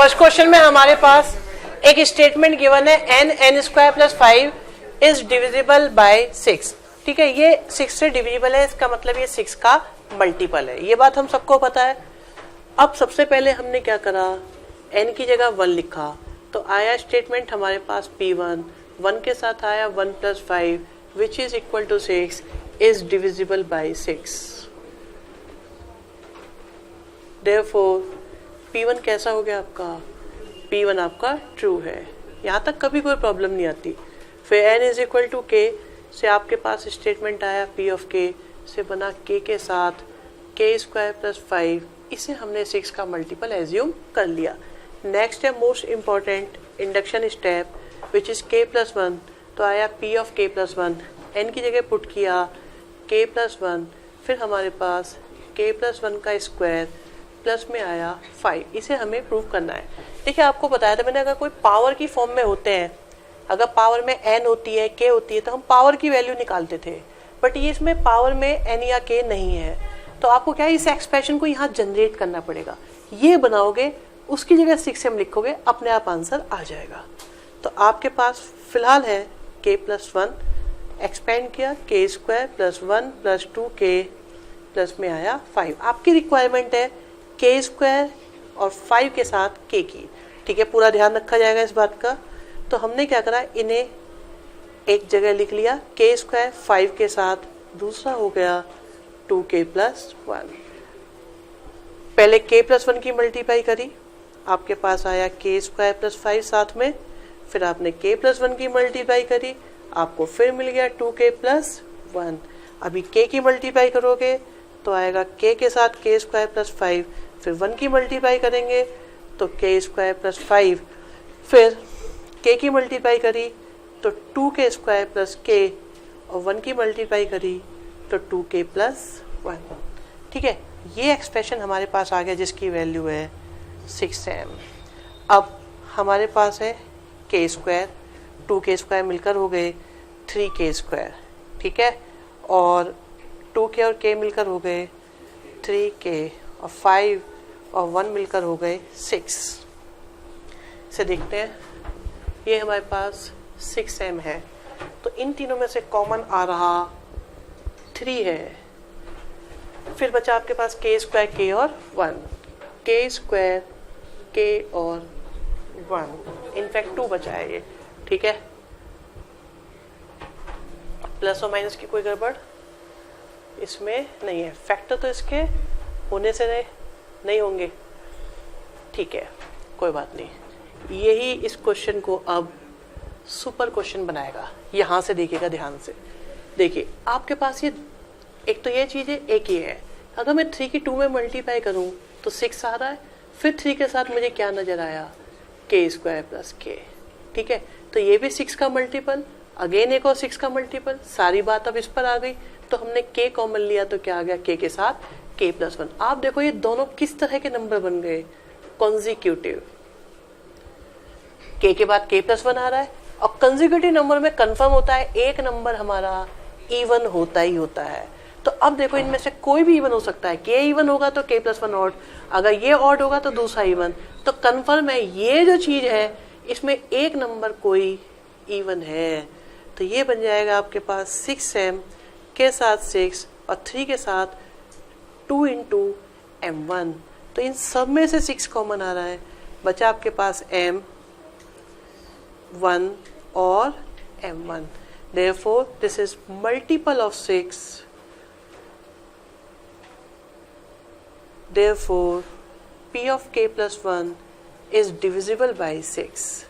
First question में हमारे पास एक स्टेटमेंट गिवन है n square plus 5 is divisible by 6। ठीक है, ये 6 से डिविजिबल है, इसका मतलब ये 6 का मल्टीपल है, ये बात हम सबको पता है। अब सबसे पहले हमने क्या करा, n की जगह 1 लिखा, तो आया स्टेटमेंट हमारे पास P1, 1 के साथ आया 1 plus 5 which is equal to 6 is divisible by 6। Therefore, P1 कैसा हो गया आपका, P1 आपका ट्रू है। यहाँ तक कभी कोई प्रॉब्लम नहीं आती। फिर n is equal to k से आपके पास स्टेटमेंट आया P ऑफ k से बना k के साथ k स्क्वायर प्लस 5, इसे हमने 6 का मल्टीपल एज्यूम कर लिया। नेक्स्ट है most important induction step which is k plus 1, तो आया P of k plus 1, n की जगह पुट किया k प्लस 1, फिर हमारे पास k प्लस 1 का स्क्वायर प्लस में आया 5, इसे हमें प्रूव करना है। देखिए आपको बताया था मैंने, अगर कोई पावर की फॉर्म में होते हैं, अगर पावर में n होती है k होती है तो हम पावर की वैल्यू निकालते थे, बट ये इसमें पावर में n या k नहीं है, तो आपको क्या है इस एक्सप्रेशन को यहाँ जनरेट करना पड़ेगा। ये बनाओगे, उसकी जगह 6 हम लिखोगे, अपने आप आंसर आ जाएगा। तो आपके पास फिलहाल है k प्लस 1, एक्सपेंड किया k square plus 1 plus 2k plus में आया 5। आपकी रिक्वायरमेंट है k स्क्वायर और 5 के साथ k की। ठीक है, पूरा ध्यान रखा जाएगा इस बात का। तो हमने क्या करा, इन्हें एक जगह लिख लिया, k स्क्वायर 5 के साथ, दूसरा हो गया 2k प्लस 1। पहले k प्लस 1 की मल्टीप्लाई करी, आपके पास आया k स्क्वायर प्लस 5 साथ में, फिर आपने k प्लस 1 की मल्टीप्लाई करी, आपको फिर मिल गया 2k प्लस 1। अभी k की मल्टीप्लाई करोगे तो आएगा k के साथ k स्क्वायर प्लस 5, फिर 1 की मल्टीप्लाई करेंगे तो k स्क्वायर प्लस 5, फिर k की मल्टीप्लाई करी तो 2k स्क्वायर प्लस k, और 1 की मल्टीप्लाई करी तो 2k प्लस 1। ठीक है, ये एक्सप्रेशन हमारे पास आ गया जिसकी वैल्यू है 6m। अब हमारे पास है k स्क्वायर, 2k स्क्वायर मिलकर हो गए 3k स्क्वायर। ठीक है, और 2k और k मिलकर हो गए 3k, और 5 और 1 मिलकर हो गए 6। इसे देखते हैं, ये हमारे पास 6m है, तो इन तीनों में से कॉमन आ रहा 3 है। फिर बचा आपके पास k स्क्वायर k और 1, k स्क्वायर k और 1, इनफैक्ट 2 बचा है ये। ठीक है, प्लस और माइनस की कोई गड़बड़ इसमें नहीं है, फैक्टर तो इसके होने से नहीं होंगे। ठीक है, कोई बात नहीं, यही इस क्वेश्चन को अब सुपर क्वेश्चन बनाएगा। यहाँ से देखिएगा ध्यान से, देखिए आपके पास ये एक तो ये चीज़ है, एक ये है। अगर मैं 3 की 2 में मल्टीप्लाई करूँ तो 6 आ रहा है, फिर 3 के साथ मुझे क्या नज़र आया, k स्क्वायर प्लस k। ठीक है, तो ये भी 6 का मल्टीपल, अगेन एक और 6 का मल्टीपल, सारी बात अब इस पर आ गई। तो हमने k कॉमन लिया तो क्या आ गया, k के साथ k प्लस 1। आप देखो ये दोनों किस तरह के नंबर बन गए, कॉन्जिक्यूटिव। k के बाद k प्लस 1 आ रहा है, और कंजिक्यूटिव नंबर में कंफर्म होता है एक नंबर हमारा इवन होता ही होता है। तो अब देखो इनमें से कोई भी इवन हो सकता है, k इवन होगा तो k प्लस 1 ऑड, अगर ये ऑड होगा तो दूसरा इवन। तो कंफर्म है ये जो चीज है इसमें एक नंबर कोई इवन है। तो ये बन जाएगा आपके पास 6m के साथ 6 और 3 के साथ 2 इंटू m1। तो इन सब में से 6 कॉमन आ रहा है, बचा आपके पास m1 और m1। Therefore, this is multiple of 6. Therefore, p of k plus 1 is divisible by 6.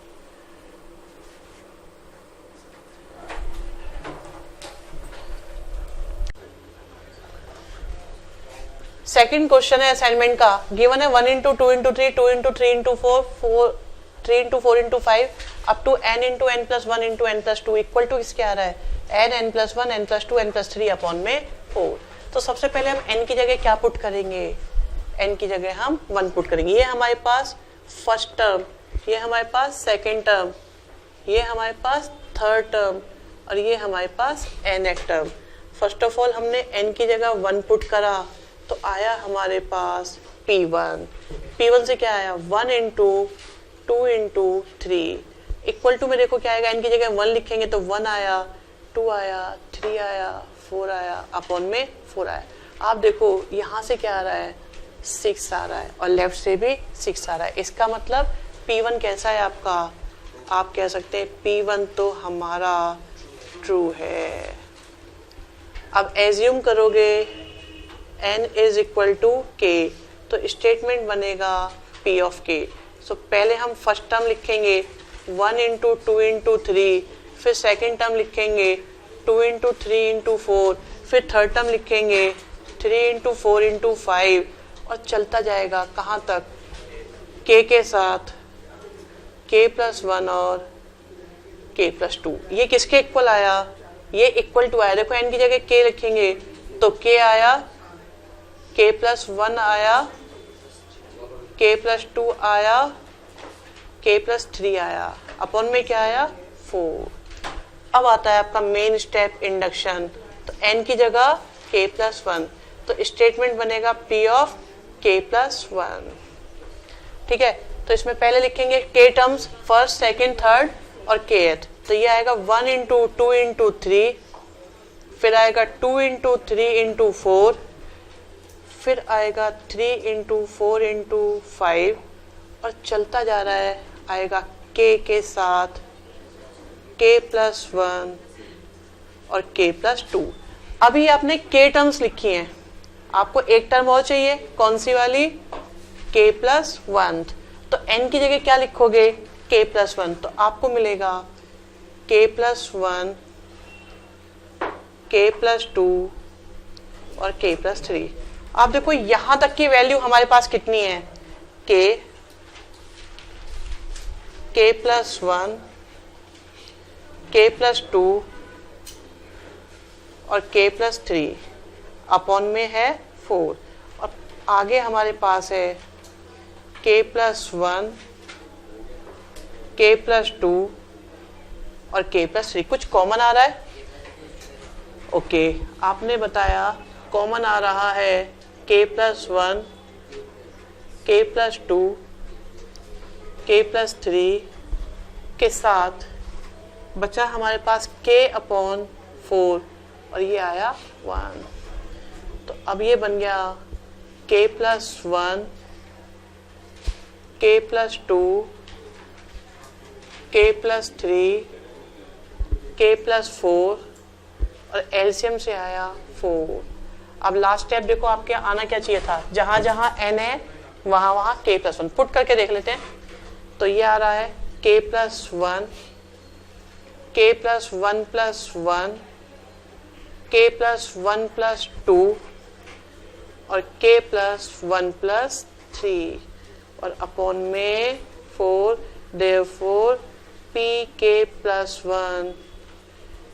Second question है असाइनमेंट का, गिवन है 1 into 2 into 3, 2 into 3 into 4, 3 into 4 into 5 up to n into n plus 1 into n plus 2 equal to किसके आ रहा है, n plus 1 n plus 2 n plus 3 upon में 4। तो सबसे पहले हम n की जगह क्या पुट करेंगे, n की जगह हम 1 पुट करेंगे। ये हमारे पास फर्स्ट टर्म, ये हमारे पास सेकेंड टर्म, ये हमारे पास थर्ड टर्म, और ये हमारे पास nth term. First of all हमने n की जगह 1 पुट करा तो आया हमारे पास P1 से क्या आया 1 इंटू 2 इंटू 3 इक्वल टू में देखो क्या आएगा, n की जगह 1 लिखेंगे तो 1 आया, 2 आया, 3 आया, 4 आया, अपॉन में 4 आया। आप देखो यहाँ से क्या आ रहा है 6 आ रहा है और लेफ्ट से भी 6 आ रहा है। इसका मतलब P1 कैसा है आपका, आप कह सकते हैं P1 तो हमारा ट्रू है। अब एज्यूम करोगे n is equal to k तो स्टेटमेंट बनेगा P ऑफ k। सो पहले हम फर्स्ट टर्म लिखेंगे 1 इंटू 2 इंटू 3, फिर सेकेंड टर्म लिखेंगे 2 इंटू 3 इंटू 4, फिर थर्ड टर्म लिखेंगे 3 इंटू 4 इंटू 5 और चलता जाएगा कहाँ तक, k के साथ k प्लस 1 और k प्लस 2। ये किसके इक्वल आया, ये इक्वल टू आया। देखो n की जगह k लिखेंगे तो k आया, k प्लस 1 आया, k प्लस 2 आया, k प्लस 3 आया, अपॉन में क्या आया 4। अब आता है आपका मेन स्टेप इंडक्शन, तो n की जगह k प्लस 1 तो स्टेटमेंट बनेगा P ऑफ k प्लस 1। ठीक है, तो इसमें पहले लिखेंगे k terms first second third और kth, तो ये आएगा 1 इंटू 2 इंटू 3, फिर आएगा 2 इंटू 3 इंटू 4, फिर आएगा 3 इंटू 4 इंटू 5 और चलता जा रहा है, आएगा k के साथ k प्लस 1 और k प्लस 2। अभी आपने k टर्म्स लिखी हैं, आपको एक टर्म और चाहिए, कौन सी वाली, k प्लस 1। तो n की जगह क्या लिखोगे k प्लस 1, तो आपको मिलेगा k प्लस 1, k प्लस 2 और k प्लस 3। आप देखो यहां तक की वैल्यू हमारे पास कितनी है, k प्लस 1, k प्लस 2 और k प्लस 3 अपॉन में है 4, और आगे हमारे पास है k प्लस 1, k प्लस 2 और k प्लस 3। कुछ कॉमन आ रहा है, ओके आपने बताया कॉमन आ रहा है k plus 1, k plus 2, k plus 3 के साथ बचा हमारे पास k अपॉन 4 और ये आया 1। तो अब ये बन गया k plus 1, k plus 2, k plus 3, k plus 4 और एलसीएम से आया 4। अब लास्ट स्टेप देखो आपके आना क्या चाहिए था, जहां जहां n है वहां वहां k प्लस 1 पुट करके देख लेते हैं। तो ये आ रहा है k plus 1, k plus 1 plus 1, k plus 1 plus 2 और k प्लस 1 प्लस 3 और अपॉन में 4। Therefore pk plus 1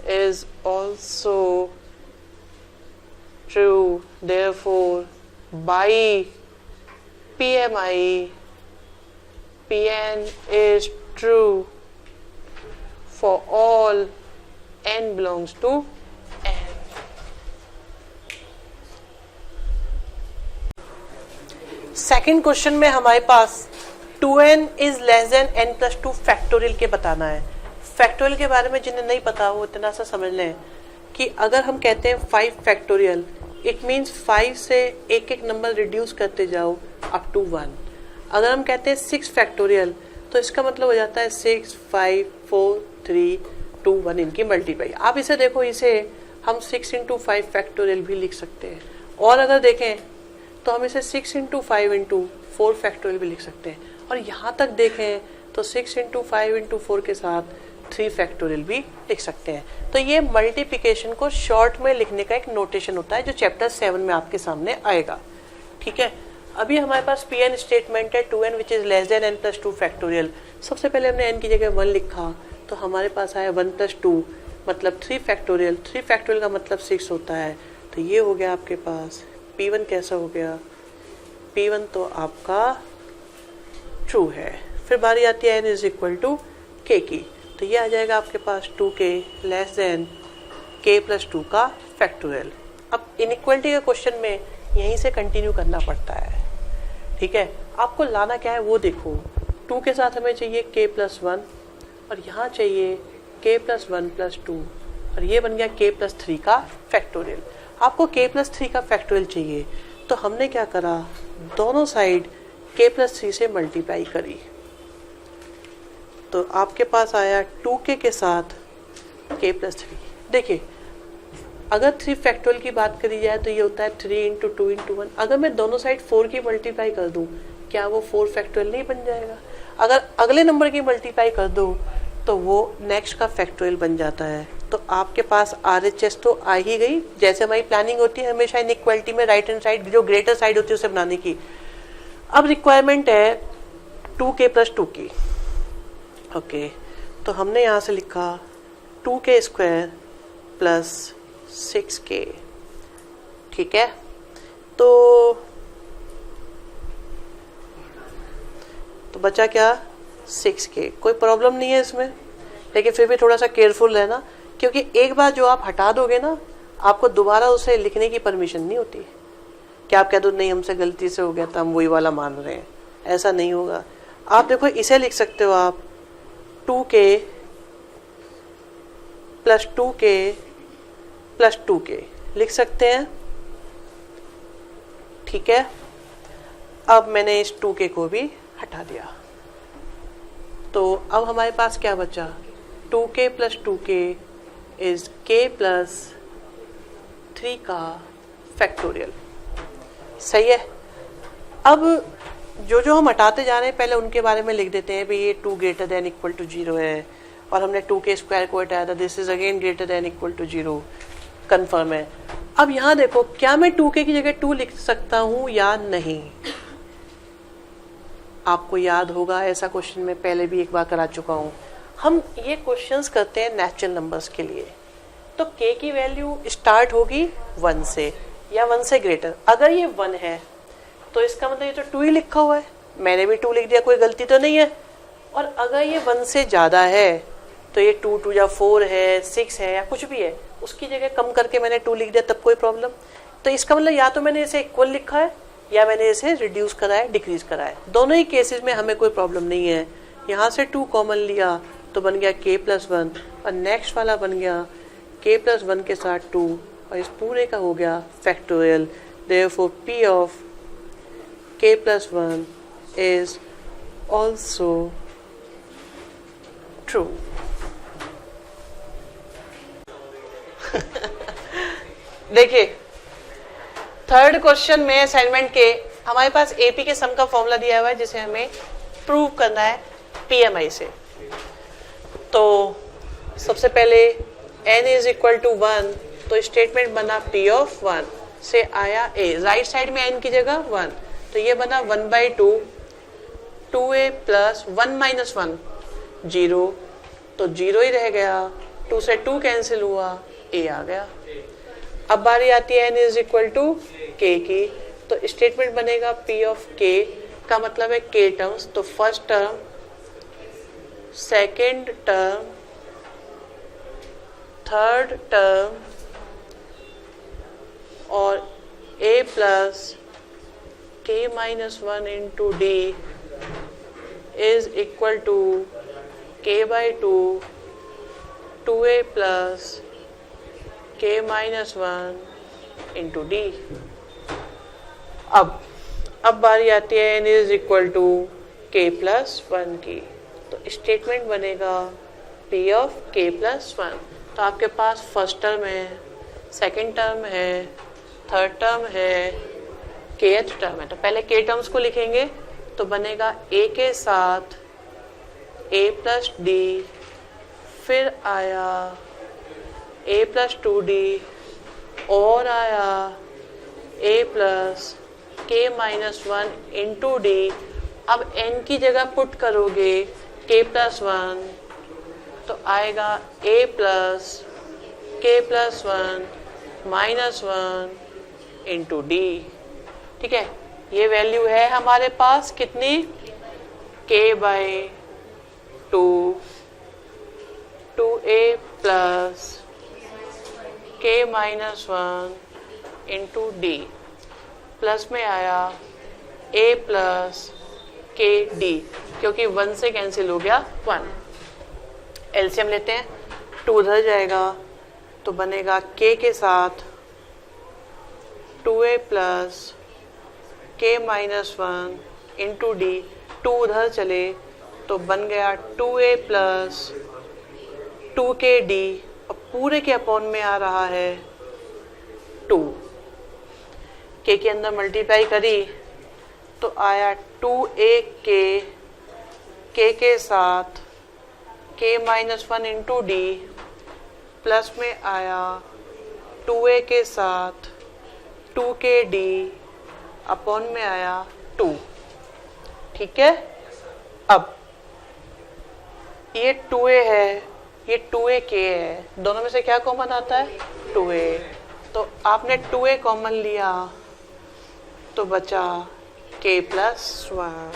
is also true. Therefore, by PMI, Pn is true for all n belongs to n. Second question में हमारे पास 2n is less then n plus 2 factorial के बताना है। Factorial के बारे में जिन्हें नहीं पता वो इतना सा समझ लें कि अगर हम कहते हैं 5 फैक्टोरियल, इट मीन्स 5 से एक एक नंबर रिड्यूस करते जाओ अप टू 1। अगर हम कहते हैं 6 फैक्टोरियल तो इसका मतलब हो जाता है 6, 5, 4, 3, 2, 1 इनकी मल्टीप्लाई। आप इसे देखो, इसे हम 6 इंटू 5 फैक्टोरियल भी लिख सकते हैं, और अगर देखें तो हम इसे 6 इंटू 5 इंटू 4 फैक्टोरियल भी लिख सकते हैं, और यहाँ तक देखें तो 6 इंटू 5 इंटू 4 के साथ 3 फैक्टोरियल भी लिख सकते हैं। तो ये मल्टीप्लिकेशन को शॉर्ट में लिखने का एक नोटेशन होता है जो चैप्टर 7 में आपके सामने आएगा। ठीक है, अभी हमारे पास Pn स्टेटमेंट है 2n which is less then n plus 2 factorial. सबसे पहले हमने n की जगह 1 लिखा तो हमारे पास आया 1 प्लस 2 मतलब 3 फैक्टोरियल। 3 फैक्टोरियल का मतलब 6 होता है, तो ये हो गया आपके पास P1 कैसा हो गया, P1 तो आपका ट्रू है। फिर बारी आती है n is equal to k की, तो ये आ जाएगा आपके पास 2k less than k plus 2 का फैक्टोरियल। अब इनइक्वलिटी के क्वेश्चन में यहीं से कंटिन्यू करना पड़ता है। ठीक है, आपको लाना क्या है वो देखो। 2 के साथ हमें चाहिए k+1 और यहाँ चाहिए k+1+2 और ये बन गया k+3 का फैक्टोरियल। आपको k+3 का फैक्टोरियल चाहिए तो हमने क्या करा, दोनों साइड k+3 से मल्टीप्लाई करी, तो आपके पास आया 2k के साथ k+3। देखिए अगर 3 फैक्टोरियल की बात करी जाए तो ये होता है 3 × 2 × 1। अगर मैं दोनों साइड 4 की मल्टीप्लाई कर दूं, क्या वो 4 फैक्टोरियल नहीं बन जाएगा? अगर अगले नंबर की मल्टीप्लाई कर दो तो वो नेक्स्ट का फैक्टोरियल बन जाता है। तो आपके पास RHS तो आ ही गई, जैसे हमारी प्लानिंग होती है हमेशा इनइक्वालिटी में राइट हैंड साइड जो ग्रेटर साइड होती है उसे बनाने की। अब रिक्वायरमेंट है 2k + 2 की। ओके, तो हमने यहाँ से लिखा 2k² + 6k। ठीक है, तो बचा क्या, 6k। कोई प्रॉब्लम नहीं है इसमें, लेकिन फिर भी थोड़ा सा केयरफुल रहना, क्योंकि एक बार जो आप हटा दोगे ना, आपको दोबारा उसे लिखने की परमिशन नहीं होती। क्या आप कह दो नहीं हमसे गलती से हो गया था, हम वही वाला मान रहे हैं, ऐसा नहीं होगा। आप देखो इसे लिख सकते हो आप 2k + 2k + 2k लिख सकते हैं। ठीक है, अब मैंने इस 2k को भी हटा दिया, तो अब हमारे पास क्या बचा, 2k + 2k = k+3 का फैक्टोरियल। सही है। अब जो हम हटाते जा रहे हैं पहले उनके बारे में लिख देते हैं। भाई ये 2 > 0 है और हमने 2k² को हटाया था, दिस इज अगेन > 0, कंफर्म है। अब यहाँ देखो, क्या मैं 2k की जगह 2 लिख सकता हूँ या नहीं? आपको याद होगा ऐसा क्वेश्चन मैं पहले भी एक बार करा चुका हूँ। हम ये क्वेश्चंस करते हैं नेचुरल नंबर्स के लिए, तो k की वैल्यू स्टार्ट होगी 1 से या 1 से ग्रेटर। अगर ये 1 है तो इसका मतलब ये तो 2 ही लिखा हुआ है, मैंने भी 2 लिख दिया, कोई गलती तो नहीं है। और अगर ये 1 से ज़्यादा है तो ये 2 × 2 = 4 है, 6 है या कुछ भी है, उसकी जगह कम करके मैंने 2 लिख दिया, तब कोई प्रॉब्लम। तो इसका मतलब या तो मैंने इसे इक्वल लिखा है या मैंने इसे रिड्यूस करा है, डिक्रीज करा है। दोनों ही केसेस में हमें कोई प्रॉब्लम नहीं है। यहाँ से 2 कॉमन लिया तो बन गया k+1 और नेक्स्ट वाला बन गया k+1 के साथ 2 और इस पूरे का हो गया factorial. Therefore p of k+1 is also true। देखिए थर्ड क्वेश्चन में असाइनमेंट के हमारे पास एपी के सम का फॉर्मूला दिया हुआ है जिसे हमें प्रूव करना है पीएमआई से। तो सबसे पहले n = 1, तो स्टेटमेंट बना p of 1 से आया a, राइट साइड में n की जगह 1, तो ये बना 1/2 2a + 1 - 1 0, तो 0 ही रह गया, 2 से 2 कैंसिल हुआ, a आ गया। अब बारी आती है n = k की, तो स्टेटमेंट बनेगा p of k का मतलब है k टर्म्स, तो first term, second term, third term और a + k - 1 × d is equal to k/2 2a + k - 1 × d। अब बारी आती है n = k+1 की, तो स्टेटमेंथ बनेगा p of k+1। तो आपके पास फर्स्ट टर्म है, सेकंड टर्म है, थर्ड टर्म है, kth टर्म है। तो पहले k टर्म्स को लिखेंगे, तो बनेगा a के साथ a + d, फिर आया a + 2d और आया a + k - 1 × d। अब n की जगह पुट करोगे k+1, तो आएगा a + k+1 - 1 × d। ठीक है, ये वैल्यू है हमारे पास कितनी, k/2 2a + k - 1 × d, plus में आया ए प्लस के डी, क्योंकि 1 से कैंसिल हो गया 1। एलसीएम लेते हैं, 2 उधर जाएगा तो बनेगा के साथ 2a प्लस के माइनस 1 इंटू डी, 2 उधर चले तो बन गया 2a प्लस 2k डी, अब पूरे के अपॉन में आ रहा है 2, के अंदर मल्टीप्लाई करी तो आया 2a के साथ k minus 1 into D, plus में आया 2a के साथ 2k डी, अपॉन में आया 2। ठीक है, अब ये 2a है, ये 2a k है, दोनों में से क्या कॉमन आता है? 2a। तो आपने 2a कॉमन लिया तो बचा k प्लस 1,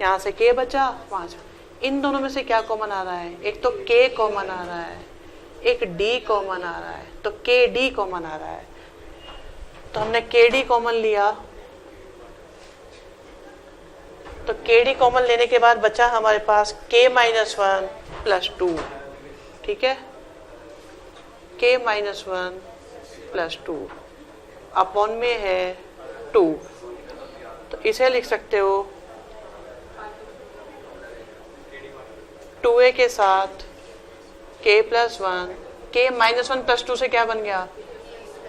यहाँ से k बचा, वहाँ से। इन दोनों में से क्या कॉमन आ रहा है? एक तो k कॉमन आ रहा है, एक d कॉमन आ रहा है, तो k d कॉमन आ रहा है। तो हमने k d कॉमन लिया, तो k d कॉमन लेने के बाद बचा हमारे पास k माइनस 1 प्लस 2। ठीक है, k माइनस 1 प्लस 2 अपॉन में है 2, तो इसे लिख सकते हो 2a के साथ k plus 1, k minus 1 plus 2 से क्या बन गया?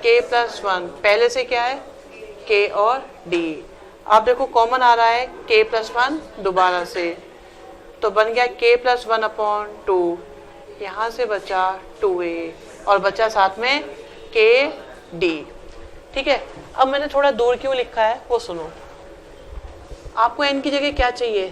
k प्लस 1, पहले से क्या है? k और d। आप देखो कॉमन आ रहा है k प्लस 1 दोबारा से, तो बन गया k प्लस 1 अपॉन 2, यहाँ से बचा 2a और बचा साथ में k d। ठीक है, अब मैंने थोड़ा दूर क्यों लिखा है वो सुनो। आपको n की जगह क्या चाहिए?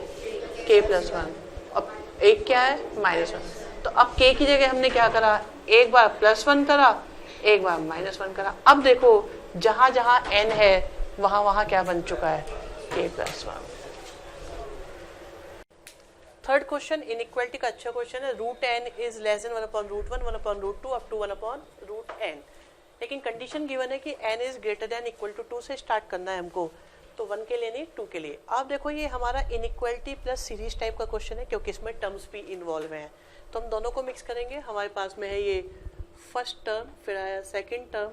k प्लस 1, अब एक क्या है? माइनस 1। तो अब k की जगह हमने क्या करा? एक बार प्लस 1 करा, एक बार माइनस 1 करा। अब देखो जहां जहां n है वहां वहां क्या बन चुका है? k plus 1। Third question inequality का अच्छा क्वेश्चन है। Root n is less than 1 upon root 1, 1 upon root 2 up to 1 upon root n। लेकिन कंडीशन गिवन है कि n is greater than equal to 2 से स्टार्ट करना है हमको, तो 1 के लिए नहीं 2 के लिए। आप देखो ये हमारा इनइक्वालिटी प्लस सीरीज टाइप का क्वेश्चन है, क्योंकि इसमें टर्म्स भी इन्वॉल्व हैं। तो हम दोनों को मिक्स करेंगे। हमारे पास में है ये फर्स्ट टर्म, फिर आया सेकेंड टर्म,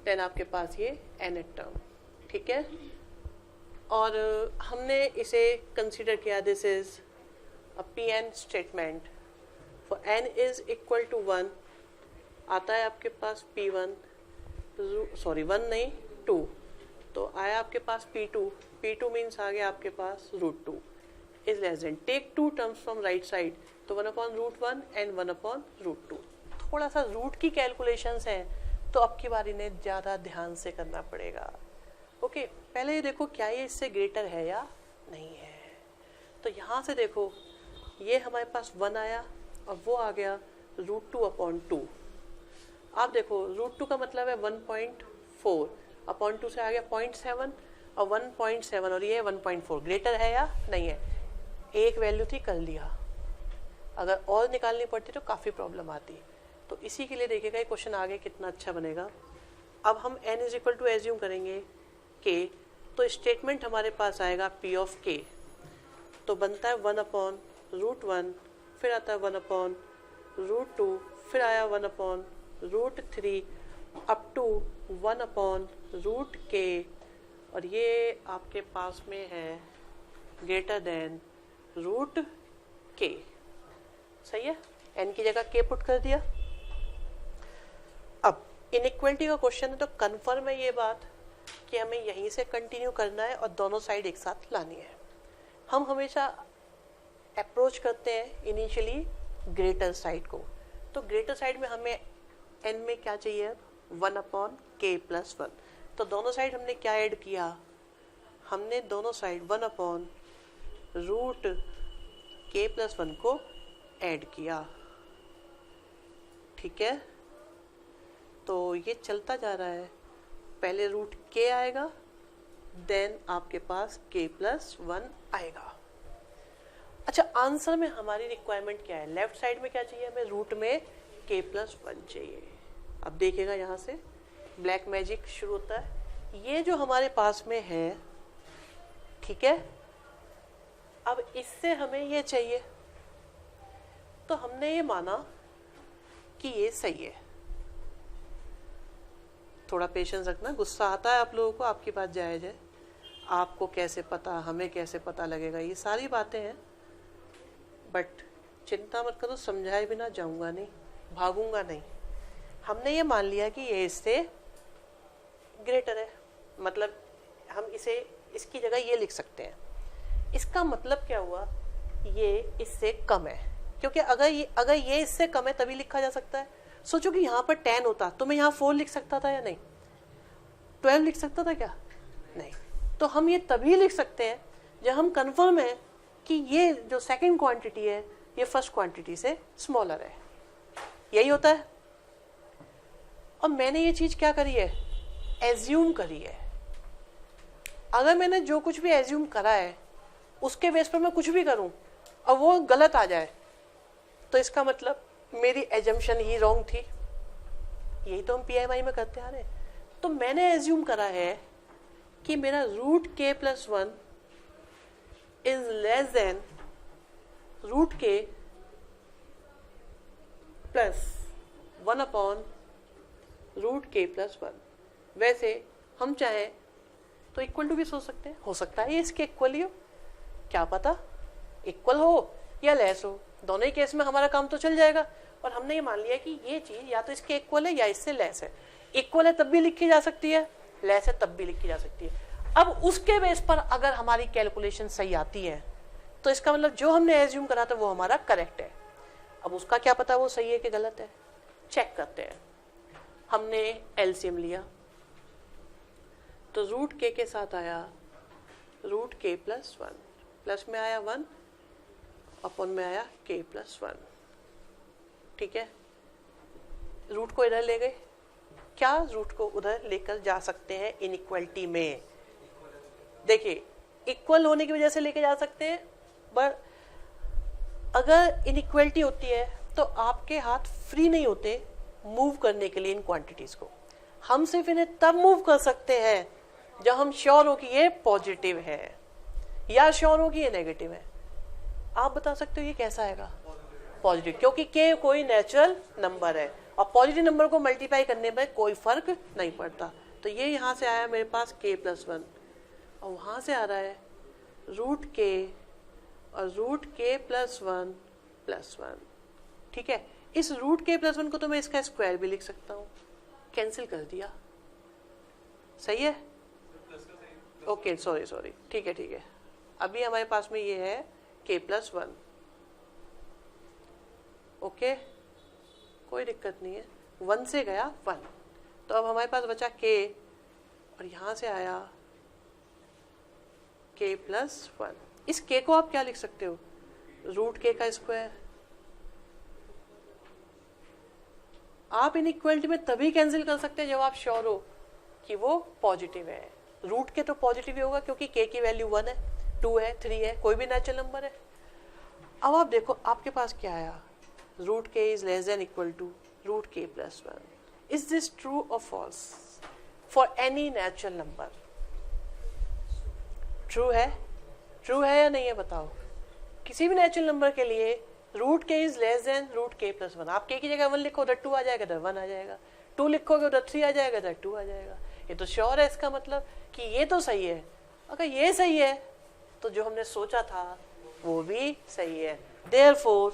देन आपके पास ये nth टर्म। ठीक है, और हमने इसे कंसीडर किया this is a Pn statement for n is equal to 1। आता है आपके पास P1, सॉरी 1 नहीं 2, तो आया आपके पास P2, P2 मीन्स आ गया आपके पास root 2 is less than, take 2 terms from right side, तो 1 upon root 1 and 1 upon root 2। थोड़ा सा रूट की कैलकुलेशंस हैं, तो अब की बारी ने ज़्यादा ध्यान से करना पड़ेगा। ओके, पहले ये देखो क्या ये इससे ग्रेटर है या नहीं है। तो यहाँ से देखो ये हमारे पास 1 आया और वो आ गया रूट 2 अपॉन 2। आप देखो रूट 2 का मतलब है 1.4 अपॉन 2 से आ गया 0.7 और 1.7 और ये 1.4, ग्रेटर है या नहीं है। एक वैल्यू थी कर लिया, अगर और निकालनी पड़ती तो काफ़ी प्रॉब्लम आती। तो इसी के लिए देखिएगा ये क्वेश्चन आगे कितना अच्छा बनेगा। अब हम n is equal to assume करेंगे k, तो स्टेटमेंट हमारे पास आएगा p ऑफ k, तो बनता है 1 अपॉन रूट 1, फिर आता है 1 अपॉन रूट 2, फिर आया 1 upon root 3 up to 1 upon root k, और ये आपके पास में है ग्रेटर देन रूट k। सही है, n की जगह k पुट कर दिया। अब इनइक्वालिटी का क्वेश्चन है, तो कंफर्म है ये बात कि हमें यहीं से कंटिन्यू करना है और दोनों साइड एक साथ लानी है। हम हमेशा अप्रोच करते हैं इनिशियली ग्रेटर साइड को, तो ग्रेटर साइड में हमें n में क्या चाहिए? 1 अपॉन k प्लस 1। तो दोनों साइड हमने क्या ऐड किया? हमने दोनों side 1 upon root k plus 1 को ऐड किया। ठीक है, तो ये चलता जा रहा है, पहले रूट k आएगा, देन आपके पास k प्लस 1 आएगा। अच्छा, आंसर में हमारी रिक्वायरमेंट क्या है? लेफ्ट साइड में क्या चाहिए हमें? रूट में k प्लस 1 चाहिए। अब देखिएगा यहाँ से ब्लैक मैजिक शुरू होता है। ये जो हमारे पास में है ठीक है, अब इससे हमें ये चाहिए, तो हमने ये माना कि ये सही है। थोड़ा पेशेंस रखना, गुस्सा आता है आप लोगों को, आपकी बात जायज है। आपको कैसे पता, हमें कैसे पता लगेगा, ये सारी बातें हैं, बट चिंता मत करो, समझाए बिना जाऊंगा नहीं, भागूंगा नहीं। हमने ये मान लिया कि ये इससे ग्रेटर है, मतलब हम इसे, इसकी जगह ये लिख सकते हैं। इसका मतलब क्या हुआ, ये इससे कम है, क्योंकि अगर ये इससे कम है तभी लिखा जा सकता है। सोचो कि यहाँ पर 10 होता तो मैं यहाँ 4 लिख सकता था या नहीं, 12 लिख सकता था क्या, नहीं। तो हम ये तभी लिख सकते हैं जब हम कंफर्म है कि ये जो सेकंड क्वांटिटी है ये फर्स्ट क्वांटिटी से स्मॉलर है, यही होता है। और मैंने ये चीज क्या करी है, एज्यूम करी है। अगर मैंने जो कुछ भी एज्यूम करा है उसके बेस पर मैं कुछ भी करूं और वो गलत आ जाए, तो इसका मतलब मेरी एजम्पशन ही रॉन्ग थी। यही तो हम पीएमआई में करते आ रहे हैं। तो मैंने एज्यूम करा है कि मेरा root K plus 1 is less than root K plus 1 upon root K plus 1। वैसे हम चाहे तो इक्वल टू भी सोच सकते हैं, हो सकता है ये इसके इक्वल ही हो, क्या पता इक्वल हो या लेस हो, दोनों ही केस में हमारा काम तो चल जाएगा। और हमने ये मान लिया कि ये चीज या तो इसके इक्वल है या इससे लेस है। इक्वल है तब भी लिखी जा सकती है, लेस है तब भी लिखी जा सकती है। अब उसके बेस पर अगर हमारी कैलकुलेशन सही आती है तो इसका मतलब जो हमने एज्यूम करा था वो हमारा करेक्ट है। अब उसका क्या पता वो सही है कि गलत है, चेक करते हैं। हमने एलसीएम लिया तो रूट के साथ आया रूट के प्लस 1, प्लस में आया 1, अपॉन में आया के प्लस 1। ठीक है, रूट को इधर ले गए, क्या रूट को उधर लेकर जा सकते हैं इनइक्वलिटी में। देखिए इक्वल होने की वजह से लेके जा सकते हैं, पर अगर इनइक्वलिटी होती है तो आपके हाथ फ्री नहीं होते मूव करने के लिए इन क्वांटिटीज को। हम सिर्फ इन्हें तब मूव कर सकते हैं जब हम श्योर हो कि ये पॉजिटिव है या श्योर हो कि ये नेगेटिव है। आप बता सकते हो ये कैसा आएगा, पॉजिटिव, क्योंकि के कोई नेचुरल नंबर है और पॉजिटिव नंबर को मल्टीप्लाई करने में कोई फर्क नहीं पड़ता। तो ये यहाँ से आया मेरे पास के प्लस 1 और वहां से आ रहा है रूट के और रूट के प्लस 1 प्लस 1। ठीक है, इस रूट के प्लस 1 को तो मैं इसका स्क्वायर भी लिख सकता हूँ, कैंसिल कर दिया, सही है। ओके सॉरी, ठीक है। अभी हमारे पास में ये है के प्लस 1, ओके, कोई दिक्कत नहीं है। 1 से गया 1, तो अब हमारे पास बचा के और यहां से आया के प्लस 1। इस के को आप क्या लिख सकते हो, रूट के का स्क्वायर। आप इनइक्वालिटी में तभी कैंसिल कर सकते हैं जब आप श्योर हो कि वो पॉजिटिव है। रूट के तो पॉजिटिव ही होगा क्योंकि के की वैल्यू 1 है, 2 है, 3 है, कोई भी नेचुरल नंबर है। अब आप देखो आपके पास क्या आया, root K is less than equal to root K plus 1। Is this true और false for any natural number? True है या नहीं है बताओ। किसी भी नेचुरल नंबर के लिए root K is less than root K plus 1। आप के की जगह 1 लिखो उधर 2 आ जाएगा, इधर 1 आ जाएगा, 2 लिखोगे उधर 3 आ जाएगा, इधर 2 आ जाएगा। ये तो श्योर है, इसका मतलब कि ये तो सही है। अगर ये सही है तो जो हमने सोचा था वो भी सही है। देयरफॉर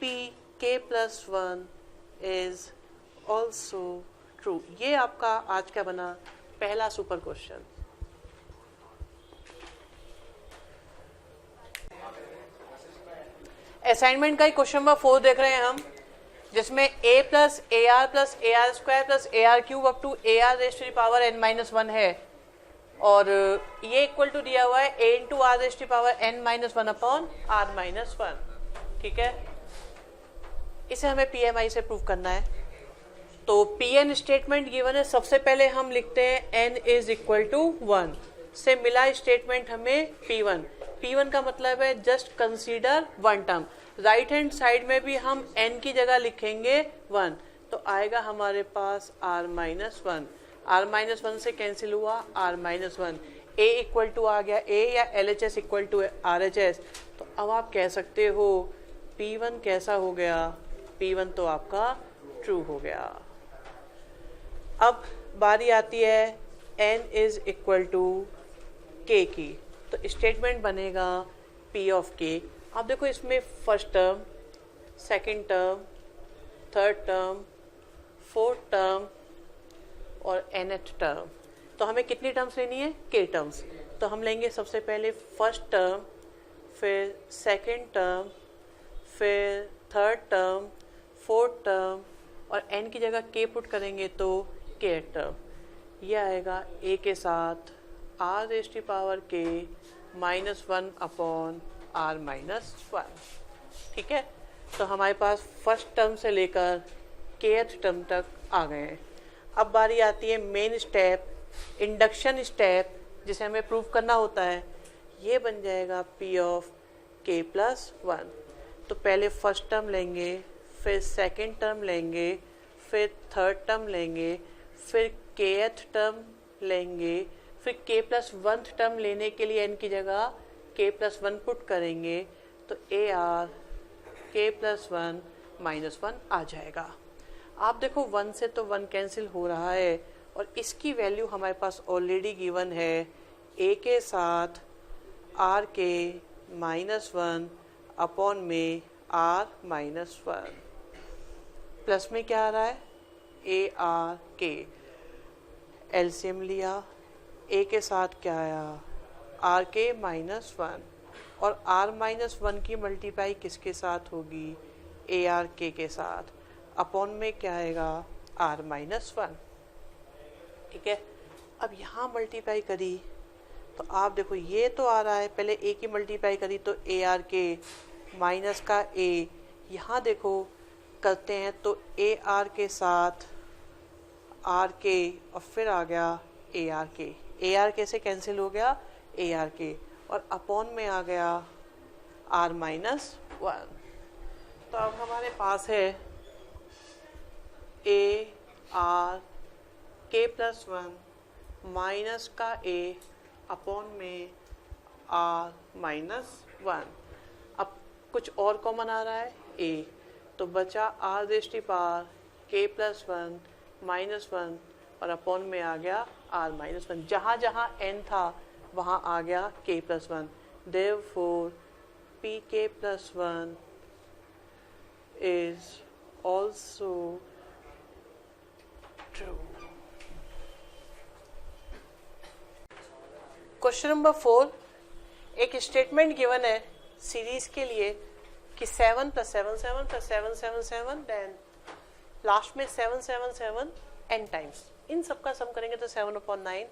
पी के प्लस 1 इज ऑल्सो ट्रू। ये आपका आज का बना पहला सुपर क्वेश्चन। असाइनमेंट का ही क्वेश्चन नंबर 4 देख रहे हैं हम, जिसमें a plus A R square plus A R cube up to A R raise to the power n minus 1 है, और ये इक्वल टू दिया हुआ है a into R raise to the power n minus 1 upon R minus 1। ठीक है, इसे हमें पीएमआई से प्रूव करना है। तो पीएन स्टेटमेंट गिवन है, सबसे पहले हम लिखते हैं n इज इक्वल टू 1 से मिला स्टेटमेंट हमें P1। P1 का मतलब है just consider 1 term. Right hand side में भी हम n की जगह लिखेंगे 1, तो आएगा हमारे पास r माइनस 1। r माइनस 1 से कैंसिल हुआ r minus 1। A equal to आ गया ए या LHS इक्वल टू RHS, तो अब आप कह सकते हो P1 कैसा हो गया, P1 तो आपका ट्रू हो गया। अब बारी आती है n is equal to k की, तो स्टेटमेंट बनेगा P ऑफ k। आप देखो इसमें first term, second term, third term, fourth term और nth टर्म, तो हमें कितनी टर्म्स लेनी है, k टर्म्स। तो हम लेंगे सबसे पहले फर्स्ट टर्म, फिर सेकंड टर्म, फिर थर्ड टर्म, फोर्थ टर्म और n की जगह k पुट करेंगे तो k टर्म। ये आएगा a के साथ r raise to power k -1 upon r -1। ठीक है, तो हमारे पास फर्स्ट टर्म से लेकर kth टर्म तक आ गए हैं। अब बारी आती है मेन स्टेप, इंडक्शन स्टेप, जिसे हमें प्रूव करना होता है। ये बन जाएगा P ऑफ k प्लस 1। तो पहले फर्स्ट टर्म लेंगे, फिर सेकंड टर्म लेंगे, फिर थर्ड टर्म लेंगे, फिर kth टर्म लेंगे, फिर k प्लस 1 टर्म लेने के लिए n की जगह k प्लस 1 पुट करेंगे तो AR k प्लस 1 -1 आ जाएगा। आप देखो 1 से तो 1 कैंसिल हो रहा है और इसकी वैल्यू हमारे पास ऑलरेडी गिवन है a के साथ r के -1 अपॉन में r -1, प्लस में क्या आ रहा है AR k, एलसीएम लिया, a के साथ क्या आया r के -1 और r -1 की मल्टीप्लाई किसके साथ होगी, AR k के साथ, अपॉन में क्या आएगा r -1। ठीक है, अब यहाँ मल्टीप्लाई करी तो आप देखो ये तो आ रहा है, पहले a की मल्टीप्लाई करी तो AR k माइनस का a, यहाँ देखो करते हैं तो AR के साथ R k और फिर आ गया AR k, AR k से कैंसिल हो गया AR k और अपॉन में आ गया R -1। तो अब हमारे पास है AR k प्लस 1 माइनस का a अपॉन में R -1। अब कुछ और कॉमन आ रहा है a, तो बचा R raise to power k plus 1 -1 और अपॉन में आ गया R -1। जहाँ जहाँ n था वहाँ आ गया k plus 1। Therefore pk plus 1 is also true। Question number 4, एक स्टेटमेंट गिवन है सीरीज के लिए कि 7 + 7 7 + 7 7 7 देन लास्ट में 7 7 7 n टाइम्स, इन सब का सम करेंगे तो 7/9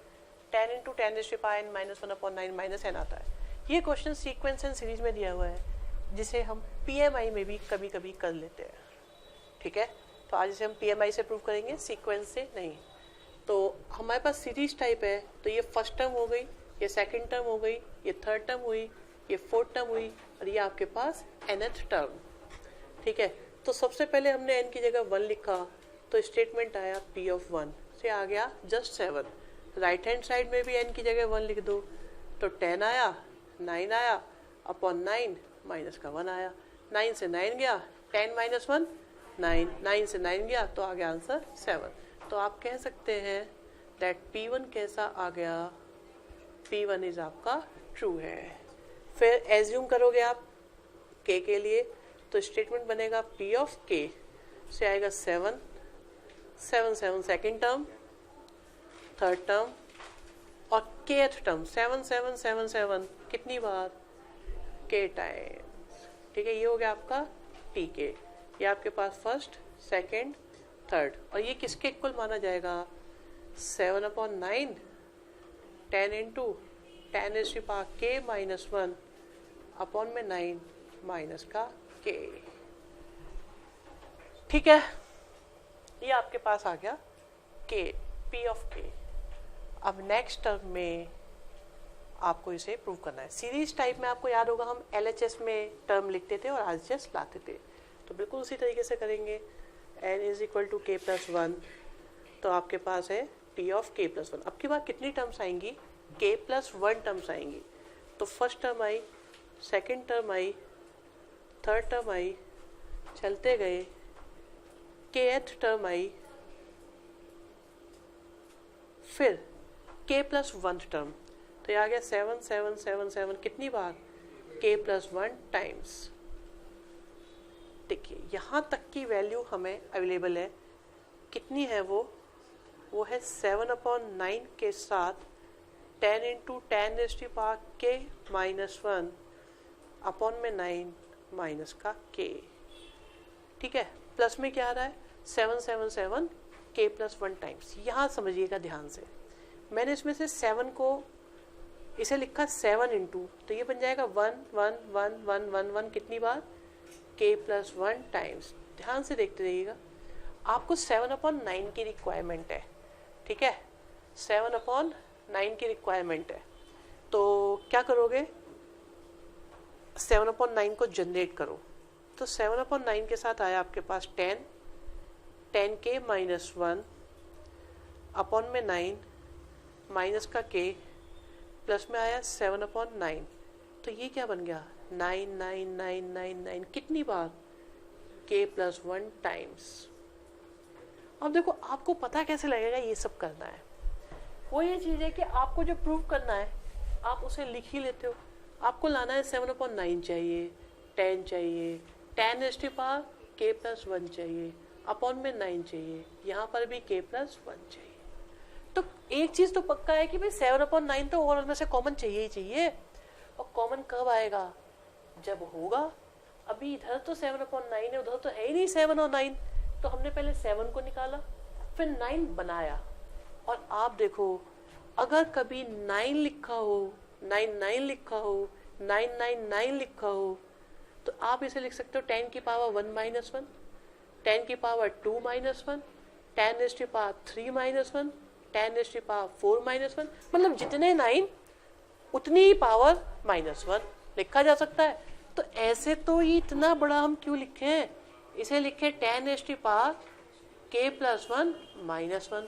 10 × 10⁻n -1/9 -n आता है। ये क्वेश्चन सीक्वेंस एंड सीरीज में दिया हुआ है जिसे हम PMI में भी कभी कभी कर लेते हैं। ठीक है, तो आज इसे हम PMI से प्रूव करेंगे, सीक्वेंस से नहीं। तो हमारे पास सीरीज टाइप है, तो ये फर्स्ट टर्म हो गई, ये सेकंड टर्म हो गई, ये थर्ड टर्म हुई, ये फोर्थ टर्म हुई और ये आपके पास nth टर्म। ठीक है, तो सबसे पहले हमने n की जगह 1 लिखा तो स्टेटमेंट आया P ऑफ 1 से आ गया जस्ट 7। राइट हैंड साइड में भी n की जगह 1 लिख दो तो 10 आया, 9 आया, अपॉन 9 माइनस का 1 आया, 9 से 9 गया, 10 - 1 9, 9 से 9 गया तो आ गया आंसर 7। तो आप कह सकते हैं दैट P1 कैसा आ गया, P1 इज आपका ट्रू है। फिर एज्यूम करोगे आप k के लिए तो स्टेटमेंट बनेगा P ऑफ k से आएगा 7 7 7 सेकेंड टर्म, थर्ड टर्म और kth टर्म 7 7 7 7 कितनी बार k टाइम्स। ठीक है, ये हो गया आपका tk। ये आपके पास फर्स्ट सेकंड थर्ड और ये किसके इक्वल माना जाएगा 7/9 10 × 10⁻k -1 अपॉन में 9 माइनस का k। ठीक है, ये आपके पास आ गया k, P ऑफ k। अब नेक्स्ट टर्म में आपको इसे प्रूव करना है। सीरीज टाइप में आपको याद होगा हम LHS में टर्म लिखते थे और RHS लाते थे, तो बिल्कुल उसी तरीके से करेंगे। n is equal to k+1 तो आपके पास है P ऑफ k+1। अब की बार कितनी टर्म्स आएंगी k प्लस 1 टर्म्स आएंगी। तो फर्स्ट टर्म आई, सेकंड टर्म आई, थर्ड टर्म आई, चलते गए, kth टर्म आई, फिर k प्लस 1 टर्म। तो ये आ गया 7 7 7 7 कितनी बार, k प्लस 1 टाइम्स। देखिए यहाँ तक की वैल्यू हमें अवेलेबल है, कितनी है वो है 7/9 के साथ 10 इंटू 10⁻k-1 अपॉन में 9 माइनस का k। ठीक है, प्लस में क्या आ रहा है 777 k प्लस 1 टाइम्स। यहाँ समझिएगा ध्यान से, मैंने इसमें से 7 को इसे लिखा 7 इंटू, तो ये बन जाएगा 1 1 1 1 1 1 कितनी बार, k प्लस 1 टाइम्स। ध्यान से देखते रहिएगा, आपको 7/9 की रिक्वायरमेंट है। ठीक है, 7/9 की रिक्वायरमेंट है, तो क्या करोगे, 7/9 को जनरेट करो। तो 7/9 के साथ आया आपके पास 10 10k-1 अपॉन में 9 माइनस का k, प्लस में आया 7/9। तो ये क्या बन गया 9 9 9 9 9 कितनी बार, k प्लस 1 टाइम्स। अब देखो आपको पता कैसे लगेगा ये सब करना है, वो ये चीज़ है कि आपको जो प्रूव करना है आप उसे लिख ही लेते हो। आपको लाना है 7/9 चाहिए, 10 चाहिए, 10⁻k प्लस 1 चाहिए, अपॉन में 9 चाहिए, यहाँ पर भी k प्लस 1 चाहिए। तो एक चीज़ तो पक्का है कि भाई 7/9 तो ओवरऑल में से कॉमन चाहिए ही चाहिए। और कॉमन कब आएगा, जब होगा। अभी इधर तो 7/9 है, उधर तो है ही नहीं 7 और 9, तो हमने पहले 7 को निकाला, फिर 9 बनाया। और आप देखो अगर कभी 9 लिखा हो, 9 9 लिखा हो, 9 9 9 लिखा हो, तो आप इसे लिख सकते हो 10 की पावर 1 माइनस 1, 10 की पावर 2 माइनस 1, 10 की पावर 3 माइनस 1, 10 की पावर 4 माइनस 1, मतलब जितने 9 उतनी ही पावर -1 लिखा जा सकता है। तो ऐसे तो ये इतना बड़ा हम क्यों लिखे हैं, इसे लिखे 10 की पावर k प्लस 1 माइनस 1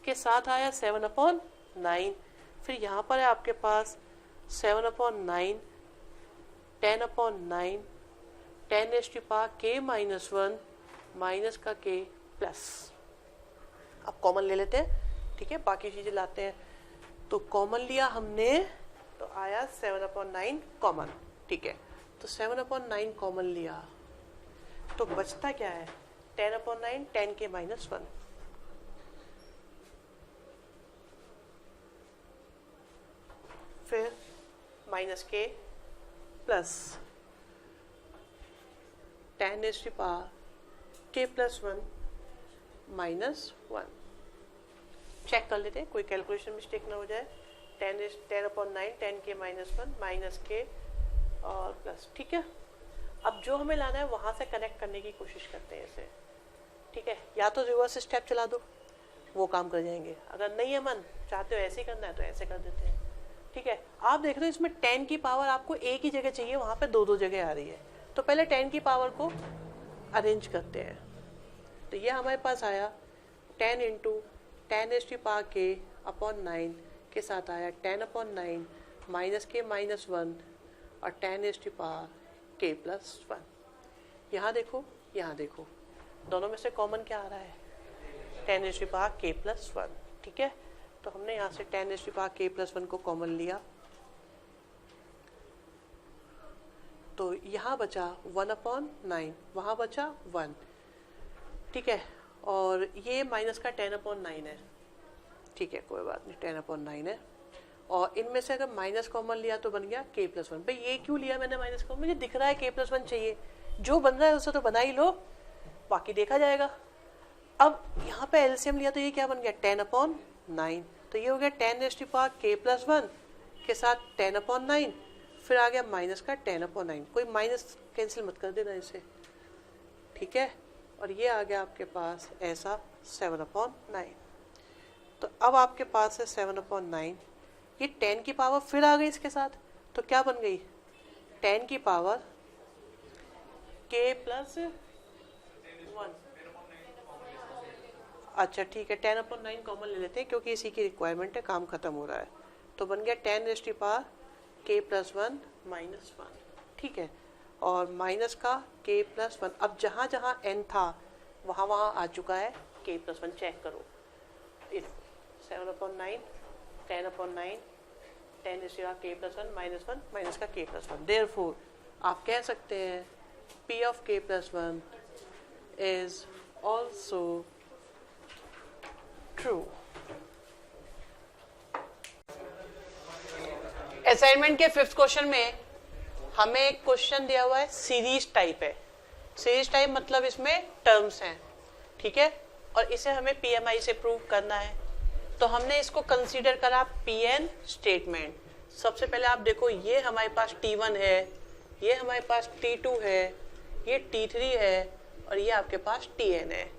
के साथ आया 7/9। फिर यहाँ पर है आपके पास 7/9, 10/9, 10 की पावर k माइनस 1 माइनस का k प्लस। अब कॉमन ले लेते हैं, ठीक है, बाकी चीजें लाते हैं। तो कॉमन लिया हमने, तो आया 7/9 कॉमन। ठीक है, तो 7/9 कॉमन लिया, तो बचता क्या है 10/9, 10k माइनस 1, फिर माइनस k प्लस 10 की power k plus 1 minus 1। Check कर लेते हैं कोई कैलकुलेशन मिस्टेक ना हो जाए। 10/9 10k माइनस 1 माइनस k और प्लस। ठीक है, अब जो हमें लाना है वहां से कनेक्ट करने की कोशिश करते हैं इसे। ठीक है, या तो रिवर्स स्टेप चला दो, वो काम कर जाएंगे। अगर नहीं है मन, चाहते हो ऐसे करना है तो ऐसे कर देते हैं। ठीक है, आप देख रहे हो इसमें 10 की पावर आपको एक ही जगह चाहिए, वहां पे दो दो जगह आ रही है। तो पहले 10 की पावर को अरेंज करते हैं। तो ये हमारे पास आया 10 इंटू 10 की पावर k अपॉन 9 के साथ आया 10/9 माइनस k माइनस 1 और 10 की पावर k प्लस 1। यहाँ देखो, यहाँ देखो, दोनों में से कॉमन क्या आ रहा है 10 की पावर k प्लस 1। ठीक है, तो हमने यहाँ से 10 की पावर k प्लस 1 को कॉमन लिया, तो यहाँ बचा 1/9, वहाँ बचा 1। ठीक है, और ये माइनस का 10/9 है। ठीक है, कोई बात नहीं, 10/9 है। और इनमें से अगर माइनस कॉमन लिया तो बन गया k प्लस 1। भाई ये क्यों लिया मैंने माइनस कॉमन, मुझे दिख रहा है k प्लस 1 चाहिए, जो बन रहा है उसे तो बना ही लो, बाकी देखा जाएगा। अब यहाँ पे एलसीएम लिया तो ये क्या बन गया 10/9, तो ये हो गया 10 की पावर k प्लस 1 के साथ 10/9, फिर आ गया माइनस का 10/9। कोई माइनस कैंसिल मत कर देना इसे। ठीक है, और ये आ गया आपके पास ऐसा 7/9। तो अब आपके पास है 7/9, ये 10 की पावर फिर आ गई इसके साथ, तो क्या बन गई 10 की पावर k प्लस 1। अच्छा ठीक है, 10/9 कॉमन ले लेते हैं क्योंकि इसी की रिक्वायरमेंट है, काम खत्म हो रहा है। तो बन गया 10 raise to power k plus 1 minus 1, ठीक है, और माइनस का k प्लस 1। अब जहाँ जहाँ n था वहाँ वहाँ आ चुका है k प्लस 1, चेक करो, 7/9, 10/9, 10 raise to power k plus 1 minus का k प्लस 1। देयरफॉर आप कह सकते हैं p of k plus 1 is also true. Assignment के 5th क्वेश्चन में हमें एक क्वेश्चन दिया हुआ है, सीरीज टाइप है। सीरीज टाइप मतलब इसमें टर्म्स हैं, ठीक है, और इसे हमें PMI से प्रूव करना है। तो हमने इसको कंसीडर करा PN स्टेटमेंट। सबसे पहले आप देखो, ये हमारे पास T1 है, ये हमारे पास T2 है, ये T3 है, और ये आपके पास Tn है।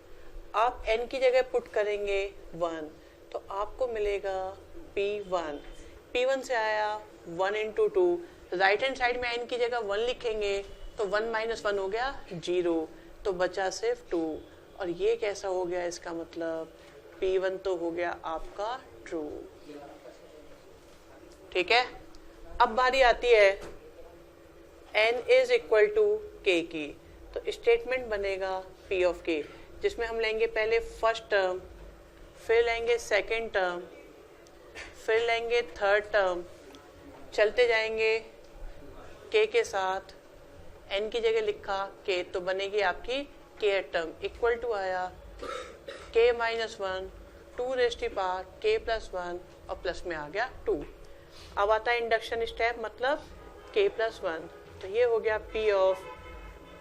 आप n की जगह पुट करेंगे 1, तो आपको मिलेगा P1। P1 से आया 1 इंटू 2, राइट हैंड साइड में n की जगह 1 लिखेंगे तो 1 माइनस 1 हो गया 0, तो बचा सिर्फ 2। और ये कैसा हो गया, इसका मतलब P1 तो हो गया आपका ट्रू, ठीक है। अब बारी आती है n is equal to k की, तो स्टेटमेंट बनेगा P ऑफ k, जिसमें हम लेंगे पहले फर्स्ट टर्म, फिर लेंगे सेकेंड टर्म, फिर लेंगे थर्ड टर्म, चलते जाएंगे k के साथ, n की जगह लिखा k, तो बनेगी आपकी k टर्म, इक्वल टू आया k minus 1, 2 raise to power k plus 1, और प्लस में आ गया 2। अब आता है इंडक्शन स्टेप, मतलब k प्लस 1, तो ये हो गया P ऑफ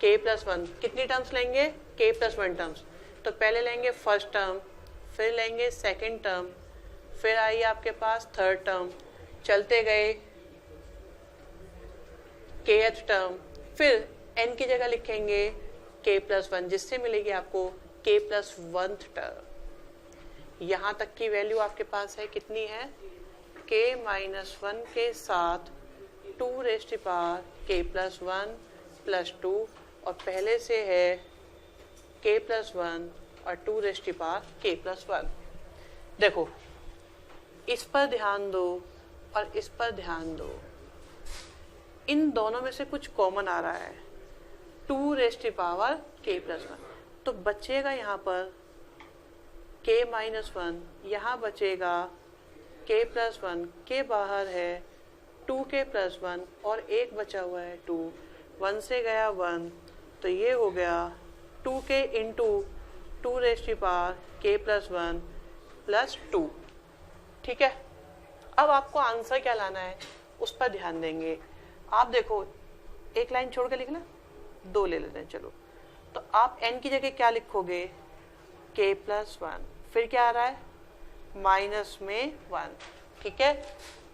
k प्लस 1। कितनी टर्म्स लेंगे, k प्लस 1 टर्म्स, तो पहले लेंगे फर्स्ट टर्म, फिर लेंगे सेकेंड टर्म, फिर आई आपके पास थर्ड टर्म, चलते गए kth टर्म, फिर n की जगह लिखेंगे k प्लस 1, जिससे मिलेगी आपको k प्लस 1th टर्म। यहाँ तक की वैल्यू आपके पास है, कितनी है, k माइनस 1 के साथ 2 raise to power k plus 1 plus 2, और पहले से है k प्लस 1 और 2 raise to power k plus 1। देखो, इस पर ध्यान दो और इस पर ध्यान दो, इन दोनों में से कुछ कॉमन आ रहा है, 2 raise to power k plus 1, तो बचेगा यहाँ पर k माइनस 1, यहाँ बचेगा k प्लस 1, k बाहर है, 2k प्लस 1, और एक बचा हुआ है 2, 1 से गया 1, तो ये हो गया 2k into 2 raise to power k plus 1 plus 2, ठीक है। अब आपको आंसर क्या लाना है उस पर ध्यान देंगे। आप देखो, एक लाइन छोड़ के लिखना, 2 ले लेते हैं, चलो। तो आप n की जगह क्या लिखोगे, k प्लस 1, फिर क्या आ रहा है, माइनस में 1, ठीक है।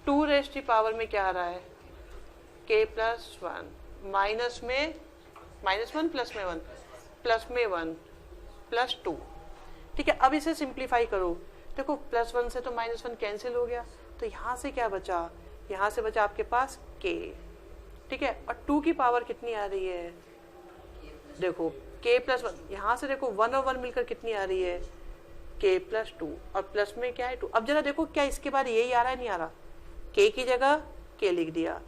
2 रेज़ टू पावर में क्या आ रहा है, k प्लस 1, माइनस में -1 प्लस में 1, प्लस में 1 प्लस 2, ठीक है। अब इसे सिंप्लीफाई करो, देखो प्लस 1 से तो -1 कैंसिल हो गया, तो यहाँ से क्या बचा, यहाँ से बचा आपके पास k, ठीक है। और 2 की पावर कितनी आ रही है, देखो k प्लस 1, यहाँ से देखो 1 और 1 मिलकर कितनी आ रही है, k प्लस 2, और प्लस में क्या है 2। अब जरा देखो क्या इसके बाद यही आ रहा है, नहीं आ रहा, k की जगह k लिख दिया,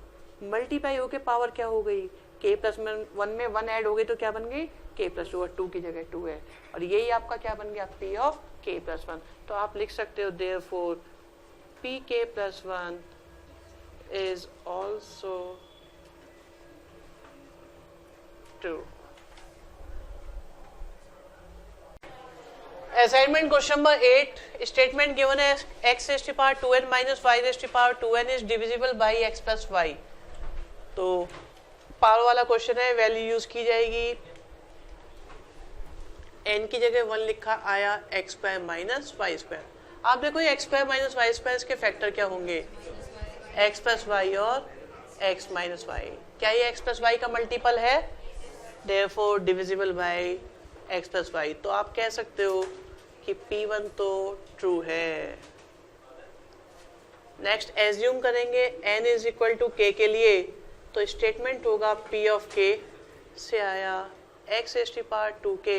मल्टीप्लाई होके पावर क्या हो गई, k प्लस 1 में 1 ऐड हो गई, तो क्या बन गई k प्लस 2, और 2 की जगह 2 है, और यही आपका क्या बन गया, p ऑफ k प्लस 1। तो आप लिख सकते हो therefore pk plus 1 is also true. Assignment question number 8, statement given as x raised to power 2n minus y raised to power 2n is divisible by x plus y। तो power वाला question है, value use की जाएगी, n की जगह 1 लिखा आया, x square minus Y square. आप देखो ये x square minus Y square, इसके फैक्टर क्या होंगे, x प्लस वाई और x माइनस वाई। क्या ये x प्लस वाई का मल्टीपल है, therefore divisible by x plus Y. तो आप कह सकते हो कि P1 तो ट्रू है। नेक्स्ट एज्यूम करेंगे n is equal to k के लिए, तो स्टेटमेंट होगा P ऑफ k से आया x raise to power 2k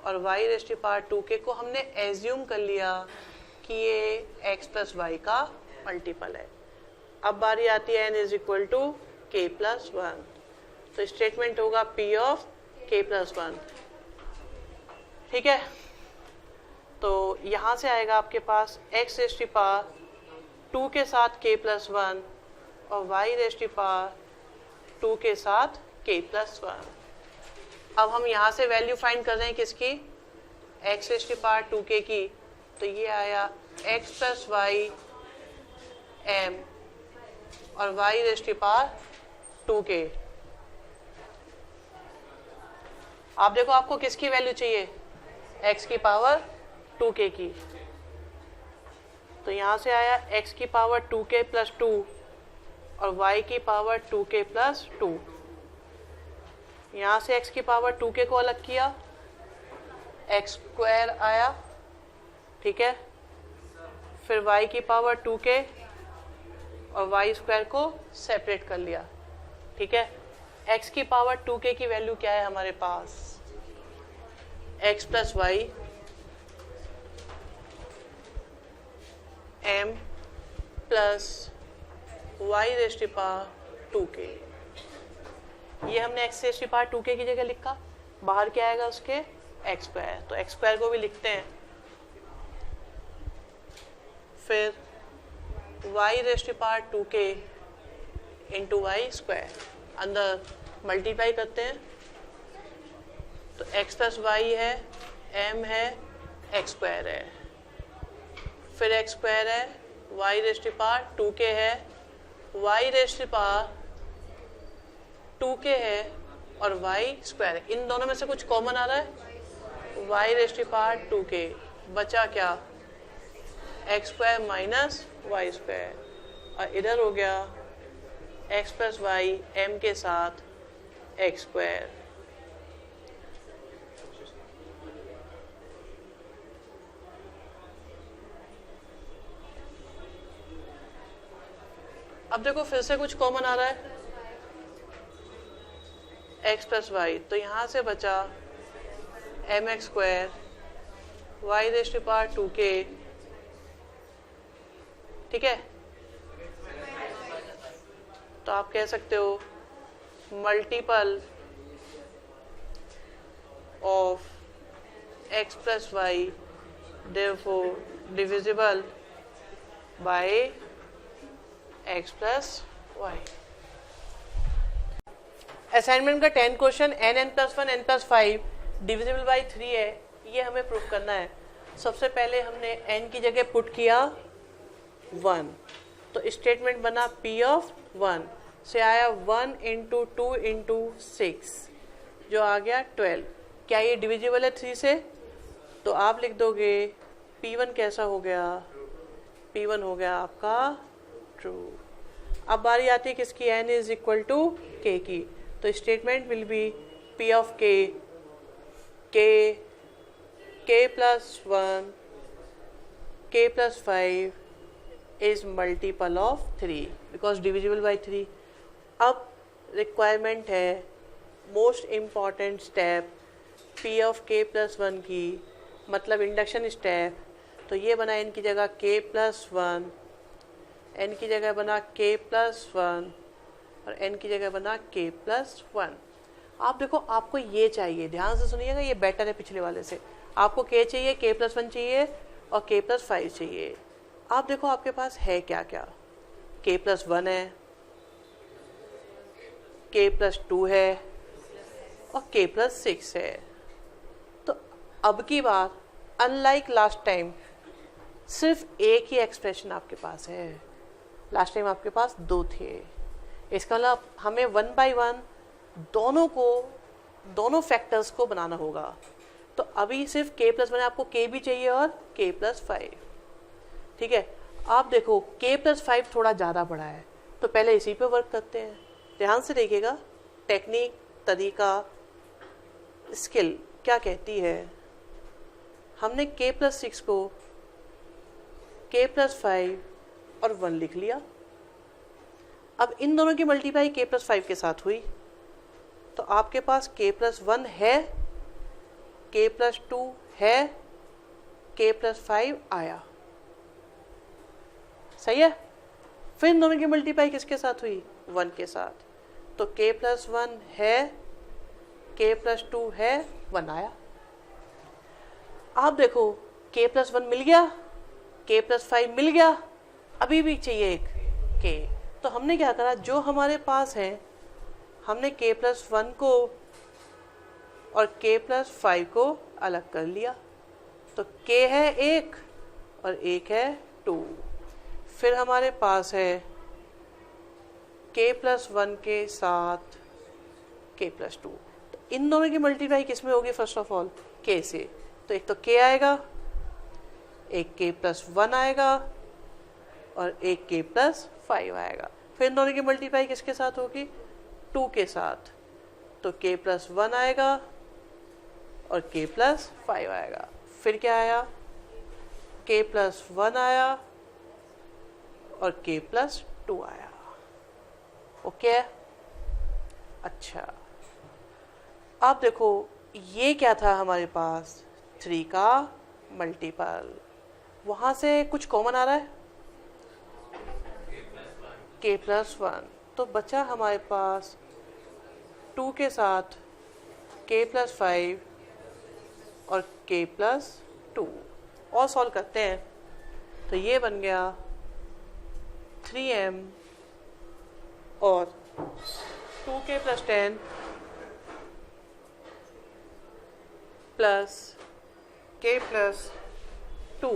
और y raise to power 2k को हमने एज्यूम कर लिया कि ये x प्लस वाई का मल्टीपल है। अब बारी आती है n is equal to k plus one, तो स्टेटमेंट होगा p of k plus one. ठीक है, तो यहाँ से आएगा आपके पास x रेज़ टू पावर 2 के साथ k प्लस वन और y रेज़ टू पावर 2 के साथ k प्लस वन। अब हम यहाँ से वैल्यू फाइंड कर रहे हैं किसकी, x raise to power 2k की, तो ये आया x प्लस वाई m और y raise to power 2k। आप देखो आपको किसकी वैल्यू चाहिए, x की पावर 2k की, तो यहाँ से आया x की पावर 2k प्लस 2 और y की पावर 2k प्लस 2। यहाँ से x की पावर 2k को अलग किया, x स्क्वायर आया, ठीक है, फिर y की पावर 2k और y स्क्वायर को सेपरेट कर लिया। ठीक है, x की पावर 2k की वैल्यू क्या है हमारे पास, x plus Y m plus y raise to power 2k। ये हमने x raise to power 2k की जगह लिखा, बाहर क्या आएगा उसके x स्क्वायर, तो x स्क्वायर को भी लिखते हैं, फिर y raise to power 2k into Y square, अंदर मल्टीप्लाई करते हैं, तो x प्लस वाई है, m है, x स्क्वायर है, फिर x स्क्वायर है, y raise to power 2k है, y raise to power 2k है और y स्क्वायर है। इन दोनों में से कुछ कॉमन आ रहा है, y raise to power 2k, बचा क्या, x square minus Y square, और इधर हो गया x प्लस वाई m के साथ x स्क्वायर। अब देखो फिर से कुछ कॉमन आ रहा है, x प्लस वाई, तो यहाँ से बचा mx square y raise to power 2k। ठीक है, तो आप कह सकते हो multiple of x plus y therefore divisible by x plus y. Assignment का 10 question n plus 1 n plus 5 divisible by 3 है, ये हमें प्रूफ करना है। सबसे पहले हमने n की जगह पुट किया 1, तो स्टेटमेंट बना p ऑफ 1 से आया 1 इंटू 2 इंटू 6 जो आ गया 12। क्या ये डिविजिबल है 3 से, तो आप लिख दोगे p1 कैसा हो गया, p1 हो गया आपका ट्रू। अब बारी आती है किसकी, n is equal to k की, तो statement will be p of k, k plus 1 k plus 5 is multiple of 3 because divisible by 3। अब रिक्वायरमेंट है most important step p of k plus 1 की, मतलब इंडक्शन स्टेप, तो ये बना n की जगह k प्लस 1, n की जगह बना k प्लस 1 और n की जगह बना k प्लस 1। आप देखो आपको ये चाहिए, ध्यान से सुनिएगा, ये बेटर है पिछले वाले से। आपको k चाहिए, k प्लस 1 चाहिए और k प्लस 5 चाहिए। आप देखो आपके पास है क्या क्या, k प्लस 1 है, k प्लस 2 है और k प्लस 6 है। तो अब की बार अनलाइक लास्ट टाइम सिर्फ एक ही एक्सप्रेशन आपके पास है, लास्ट टाइम आपके पास 2 थे। इसका मतलब हमें 1 बाय 1 दोनों फैक्टर्स को बनाना होगा। तो अभी सिर्फ k प्लस 1 है, आपको k भी चाहिए और k प्लस 5। ठीक है, आप देखो k प्लस 5 थोड़ा ज़्यादा बड़ा है, तो पहले इसी पे वर्क करते हैं। ध्यान से देखिएगा, टेक्निक, तरीका, स्किल क्या कहती है। हमने k प्लस 6 को k प्लस 5 और 1 लिख लिया। अब इन दोनों की मल्टीप्लाई k प्लस 5 के साथ हुई, तो आपके पास k प्लस 1 है, k प्लस 2 है, k प्लस 5 आया। सही है, फिर इन दोनों की मल्टीप्लाई किसके साथ हुई? 1 के साथ। तो k प्लस 1 है, k प्लस 2 है, 1 आया। आप देखो k प्लस 1 मिल गया, k प्लस 5 मिल गया, अभी भी चाहिए एक k। तो हमने क्या करा, जो हमारे पास है हमने k प्लस 1 को और k प्लस 5 को अलग कर लिया। तो k है 1 और 1 है 2। फिर हमारे पास है k प्लस 1 के साथ k प्लस 2। तो इन दोनों की मल्टीप्लाई किस में होगी? फर्स्ट ऑफ ऑल k से। तो एक तो k आएगा, एक k प्लस 1 आएगा और एक k प्लस 5 आएगा। फिर इन दोनों की मल्टीप्लाई किसके साथ होगी? 2 के साथ। तो k प्लस 1 आएगा और k प्लस 5 आएगा। फिर क्या आया? k प्लस 1 आया और k प्लस 2 आया। ओके, अच्छा आप देखो ये क्या था हमारे पास? 3 का मल्टीपल। वहां से कुछ कॉमन आ रहा है, k प्लस 1। तो बचा हमारे पास 2 के साथ k प्लस 5 और k प्लस 2। और सॉल्व करते हैं तो ये बन गया 3m और 2k plus 10 plus k plus 2।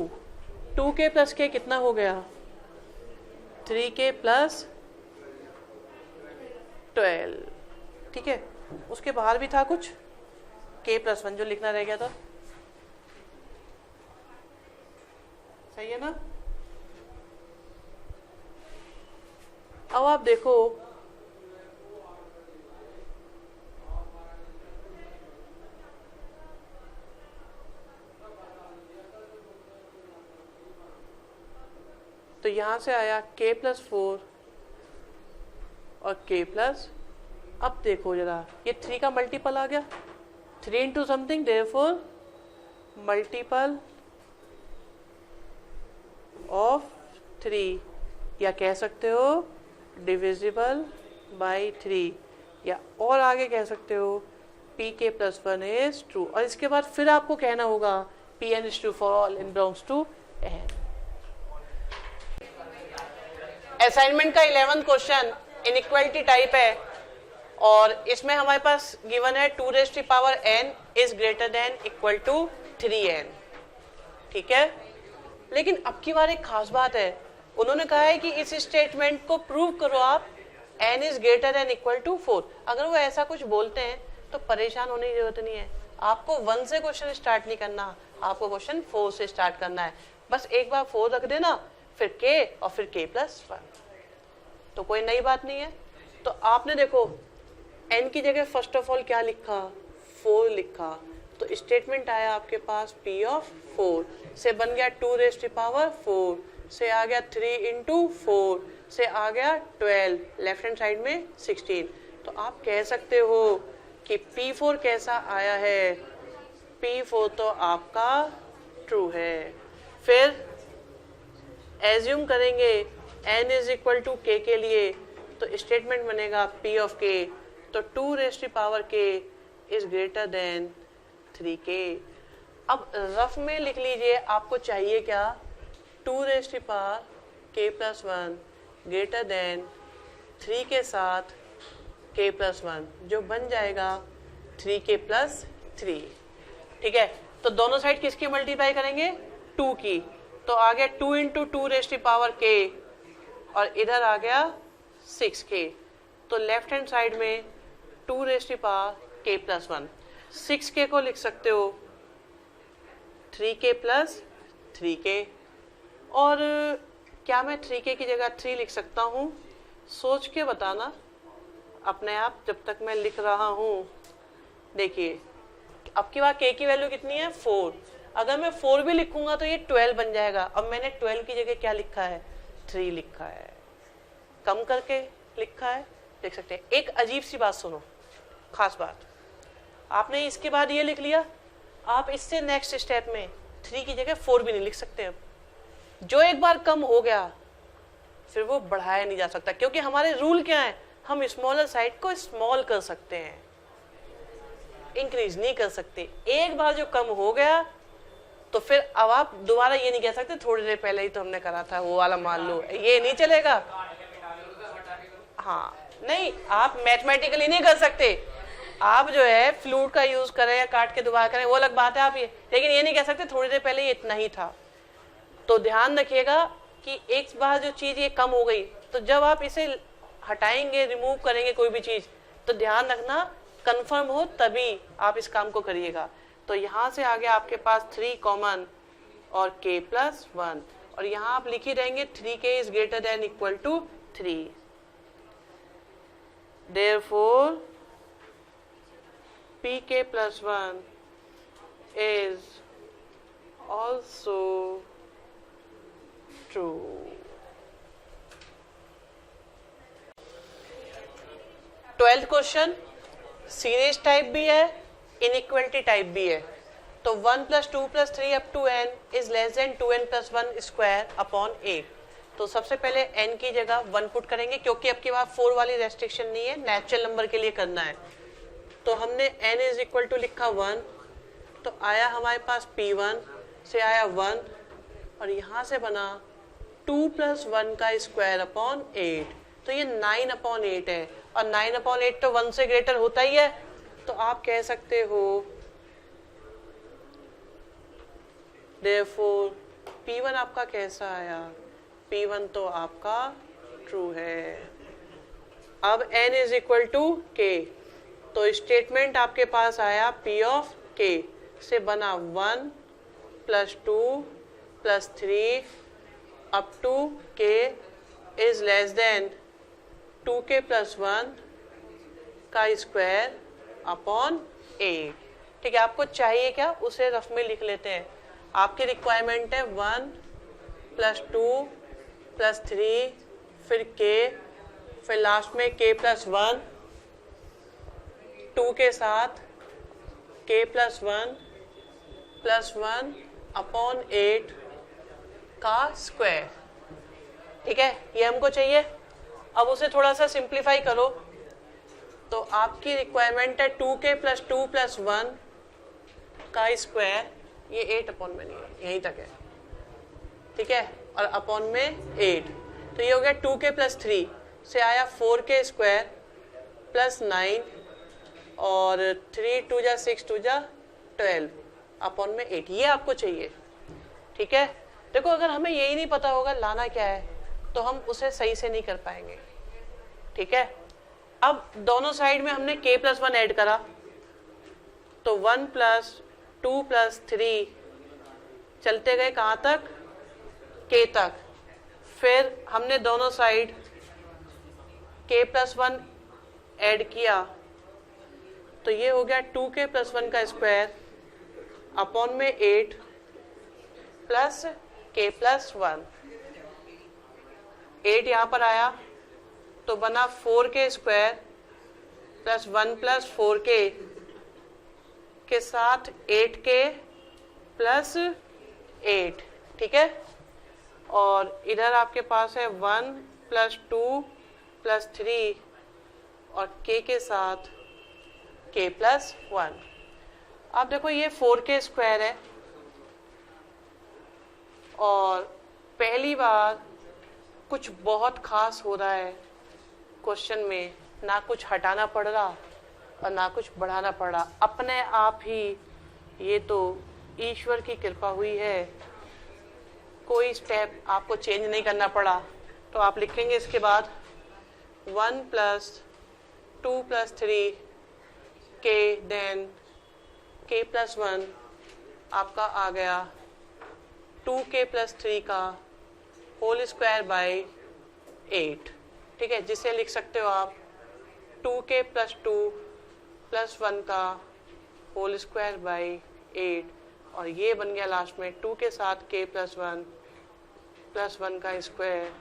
2k plus k कितना हो गया? 3k plus 12। ठीक है, उसके बाहर भी था कुछ k प्लस 1 जो लिखना रह गया था। सही है ना? अब आप देखो तो यहां से आया k प्लस 4 और k प्लस, अब देखो जरा ये 3 का मल्टीपल आ गया, 3 into something, therefore multiple of 3, या कह सकते हो डिविजिबल बाई 3, या और आगे कह सकते हो pk प्लस 1 इज ट्रू। और इसके बाद फिर आपको कहना होगा pn is true for all n belongs to n। Assignment का 11th क्वेश्चन इनइक्वालिटी टाइप है और इसमें हमारे पास गिवन है 2 raise to power n is greater than equal to 3n। ठीक है, लेकिन अब की बार एक खास बात है, उन्होंने कहा है कि इस स्टेटमेंट को प्रूव करो आप n is greater than equal to 4। अगर वो ऐसा कुछ बोलते हैं तो परेशान होने की जरूरत नहीं है। आपको 1 से क्वेश्चन स्टार्ट नहीं करना, आपको क्वेश्चन 4 से स्टार्ट करना है। बस एक बार 4 रख देना, फिर k और फिर k प्लस 1, तो कोई नई बात नहीं है। तो आपने देखो n की जगह फर्स्ट ऑफ ऑल क्या लिखा? 4 लिखा। तो स्टेटमेंट आया आपके पास p ऑफ 4 से बन गया 2 रेज़ टू पावर 4 से आ गया 3 इंटू 4 से आ गया 12, लेफ्ट हैंड साइड में 16। तो आप कह सकते हो कि P4 कैसा आया है? P4 तो आपका ट्रू है। फिर एज्यूम करेंगे n is equal to k के लिए, तो स्टेटमेंट बनेगा P ऑफ k, तो 2 raise to power k is greater than 3k। अब रफ में लिख लीजिए, आपको चाहिए क्या? 2 raise to power k plus 1 greater than 3 के साथ k प्लस 1, जो बन जाएगा 3k प्लस 3। ठीक है, तो दोनों साइड किसकी मल्टीप्लाई करेंगे? 2 की। तो आ गया 2 into 2 raise to power k और इधर आ गया 6k। तो लेफ्ट हैंड साइड में 2 raise to power k plus 1, 6k को लिख सकते हो 3k प्लस 3k। और क्या मैं 3k की जगह 3 लिख सकता हूँ? सोच के बताना अपने आप जब तक मैं लिख रहा हूँ। देखिए अब की बार k की वैल्यू कितनी है? 4। अगर मैं 4 भी लिखूंगा तो ये 12 बन जाएगा। अब मैंने 12 की जगह क्या लिखा है? 3 लिखा है, कम करके लिखा है, देख सकते हैं। एक अजीब सी बात सुनो, खास बात, आपने इसके बाद ये लिख लिया, आप इससे नेक्स्ट स्टेप में 3 की जगह 4 भी नहीं लिख सकते। अब जो एक बार कम हो गया फिर वो बढ़ाया नहीं जा सकता, क्योंकि हमारे रूल क्या है, हम स्मॉलर साइड को स्मॉल कर सकते हैं, इंक्रीज नहीं कर सकते। एक बार जो कम हो गया तो फिर अब आप दोबारा ये नहीं कह सकते थोड़ी देर पहले ही तो हमने करा था वो वाला मान लो, ये नहीं चलेगा। हाँ नहीं, आप मैथमेटिकली नहीं कर सकते, आप जो है फ्लूट का यूज करें या काट के दोबारा करें वो अलग बात है, आप ये, लेकिन ये नहीं कह सकते थोड़ी देर पहले ये इतना ही था। तो ध्यान रखिएगा कि एक बार जो चीज ये कम हो गई, तो जब आप इसे हटाएंगे, रिमूव करेंगे कोई भी चीज, तो ध्यान रखना कंफर्म हो तभी आप इस काम को करिएगा। तो यहां से आगे आपके पास 3 कॉमन और k प्लस 1, और यहां आप लिखी रहेंगे 3k is greater than equal to 3। Therefore pk plus 1 is also true। 12th question series type भी है, इनइक्वलिटी टाइप भी है। तो 1 + 2 + 3 up to n is less than 2n + 1 square upon 8। तो सबसे पहले n की जगह 1 पुट करेंगे, क्योंकि अब की बार 4 वाली रेस्ट्रिक्शन नहीं है, नेचुरल नंबर के लिए करना है। तो हमने n इज इक्वल टू लिखा 1, तो आया हमारे पास p1 से आया 1, और यहाँ से बना 2 + 1 का स्क्वायर अपॉन 8। तो ये 9/8 है, और 9/8 तो 1 से ग्रेटर होता ही है। तो आप कह सकते हो therefore p1 आपका कैसा आया, p1 तो आपका ट्रू है। अब n is equal to k, तो स्टेटमेंट आपके पास आया p ऑफ k से बना 1 + 2 + 3 up to k is less than 2k + 1 का स्क्वायर अपॉन 8। ठीक है, आपको चाहिए क्या उसे रफ में लिख लेते हैं। आपकी रिक्वायरमेंट है 1 + 2 + 3 फिर k, फिर लास्ट में k + 1, 2 के साथ k + 1 + 1 अपॉन 8 का स्क्वायर। ठीक है, ये हमको चाहिए। अब उसे थोड़ा सा सिंप्लीफाई करो, तो आपकी रिक्वायरमेंट है 2k + 2 + 1 का स्क्वायर, ये 8 अपॉन में नहीं है, यहीं तक है। ठीक है, और अपॉन में 8, तो ये हो गया 2k + 3 से आया 4k स्क्वायर प्लस 9, और 3 × 2 = 6 × 2 = 12 अपॉन में 8, ये आपको चाहिए। ठीक है, देखो अगर हमें यही नहीं पता होगा लाना क्या है, तो हम उसे सही से नहीं कर पाएंगे। ठीक है, अब दोनों साइड में हमने k + 1 ऐड करा, तो 1 + 2 + 3 चलते गए कहाँ तक, k तक। फिर हमने दोनों साइड k + 1 ऐड किया, तो ये हो गया 2k + 1 का स्क्वायर अपॉन में 8 प्लस k + 1। 8 यहाँ पर आया तो बना 4k स्क्वायर प्लस 1 + 4k के साथ 8k + 8। ठीक है, और इधर आपके पास है 1 + 2 + 3 और k के साथ k + 1। अब देखो ये 4k स्क्वायर है, और पहली बार कुछ बहुत खास हो रहा है क्वेश्चन में, ना कुछ हटाना पड़ रहा और ना कुछ बढ़ाना पड़ रहा, अपने आप ही। ये तो ईश्वर की कृपा हुई है, कोई स्टेप आपको चेंज नहीं करना पड़ा। तो आप लिखेंगे इसके बाद 1 + 2 + 3 k, देन k + 1 आपका आ गया 2k + 3 का होल स्क्वायर बाय 8। ठीक है, जिसे लिख सकते हो आप 2k + 2 + 1 का होल स्क्वायर बाय 8, और ये बन गया लास्ट में 2 के साथ k + 1 + 1 का स्क्वायर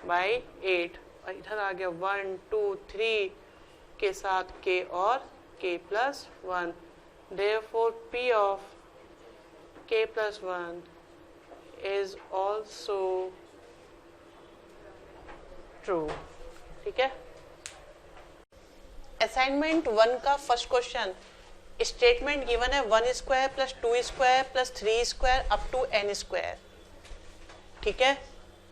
बाय 8, और इधर आ गया 1 2 3 के साथ k और k + 1। Therefore p of k + 1 is also true. ठीक है, असाइनमेंट 1 का फर्स्ट क्वेश्चन, स्टेटमेंट गिवन है 1 square plus 2 square plus 3 square up to n square, ठीक है,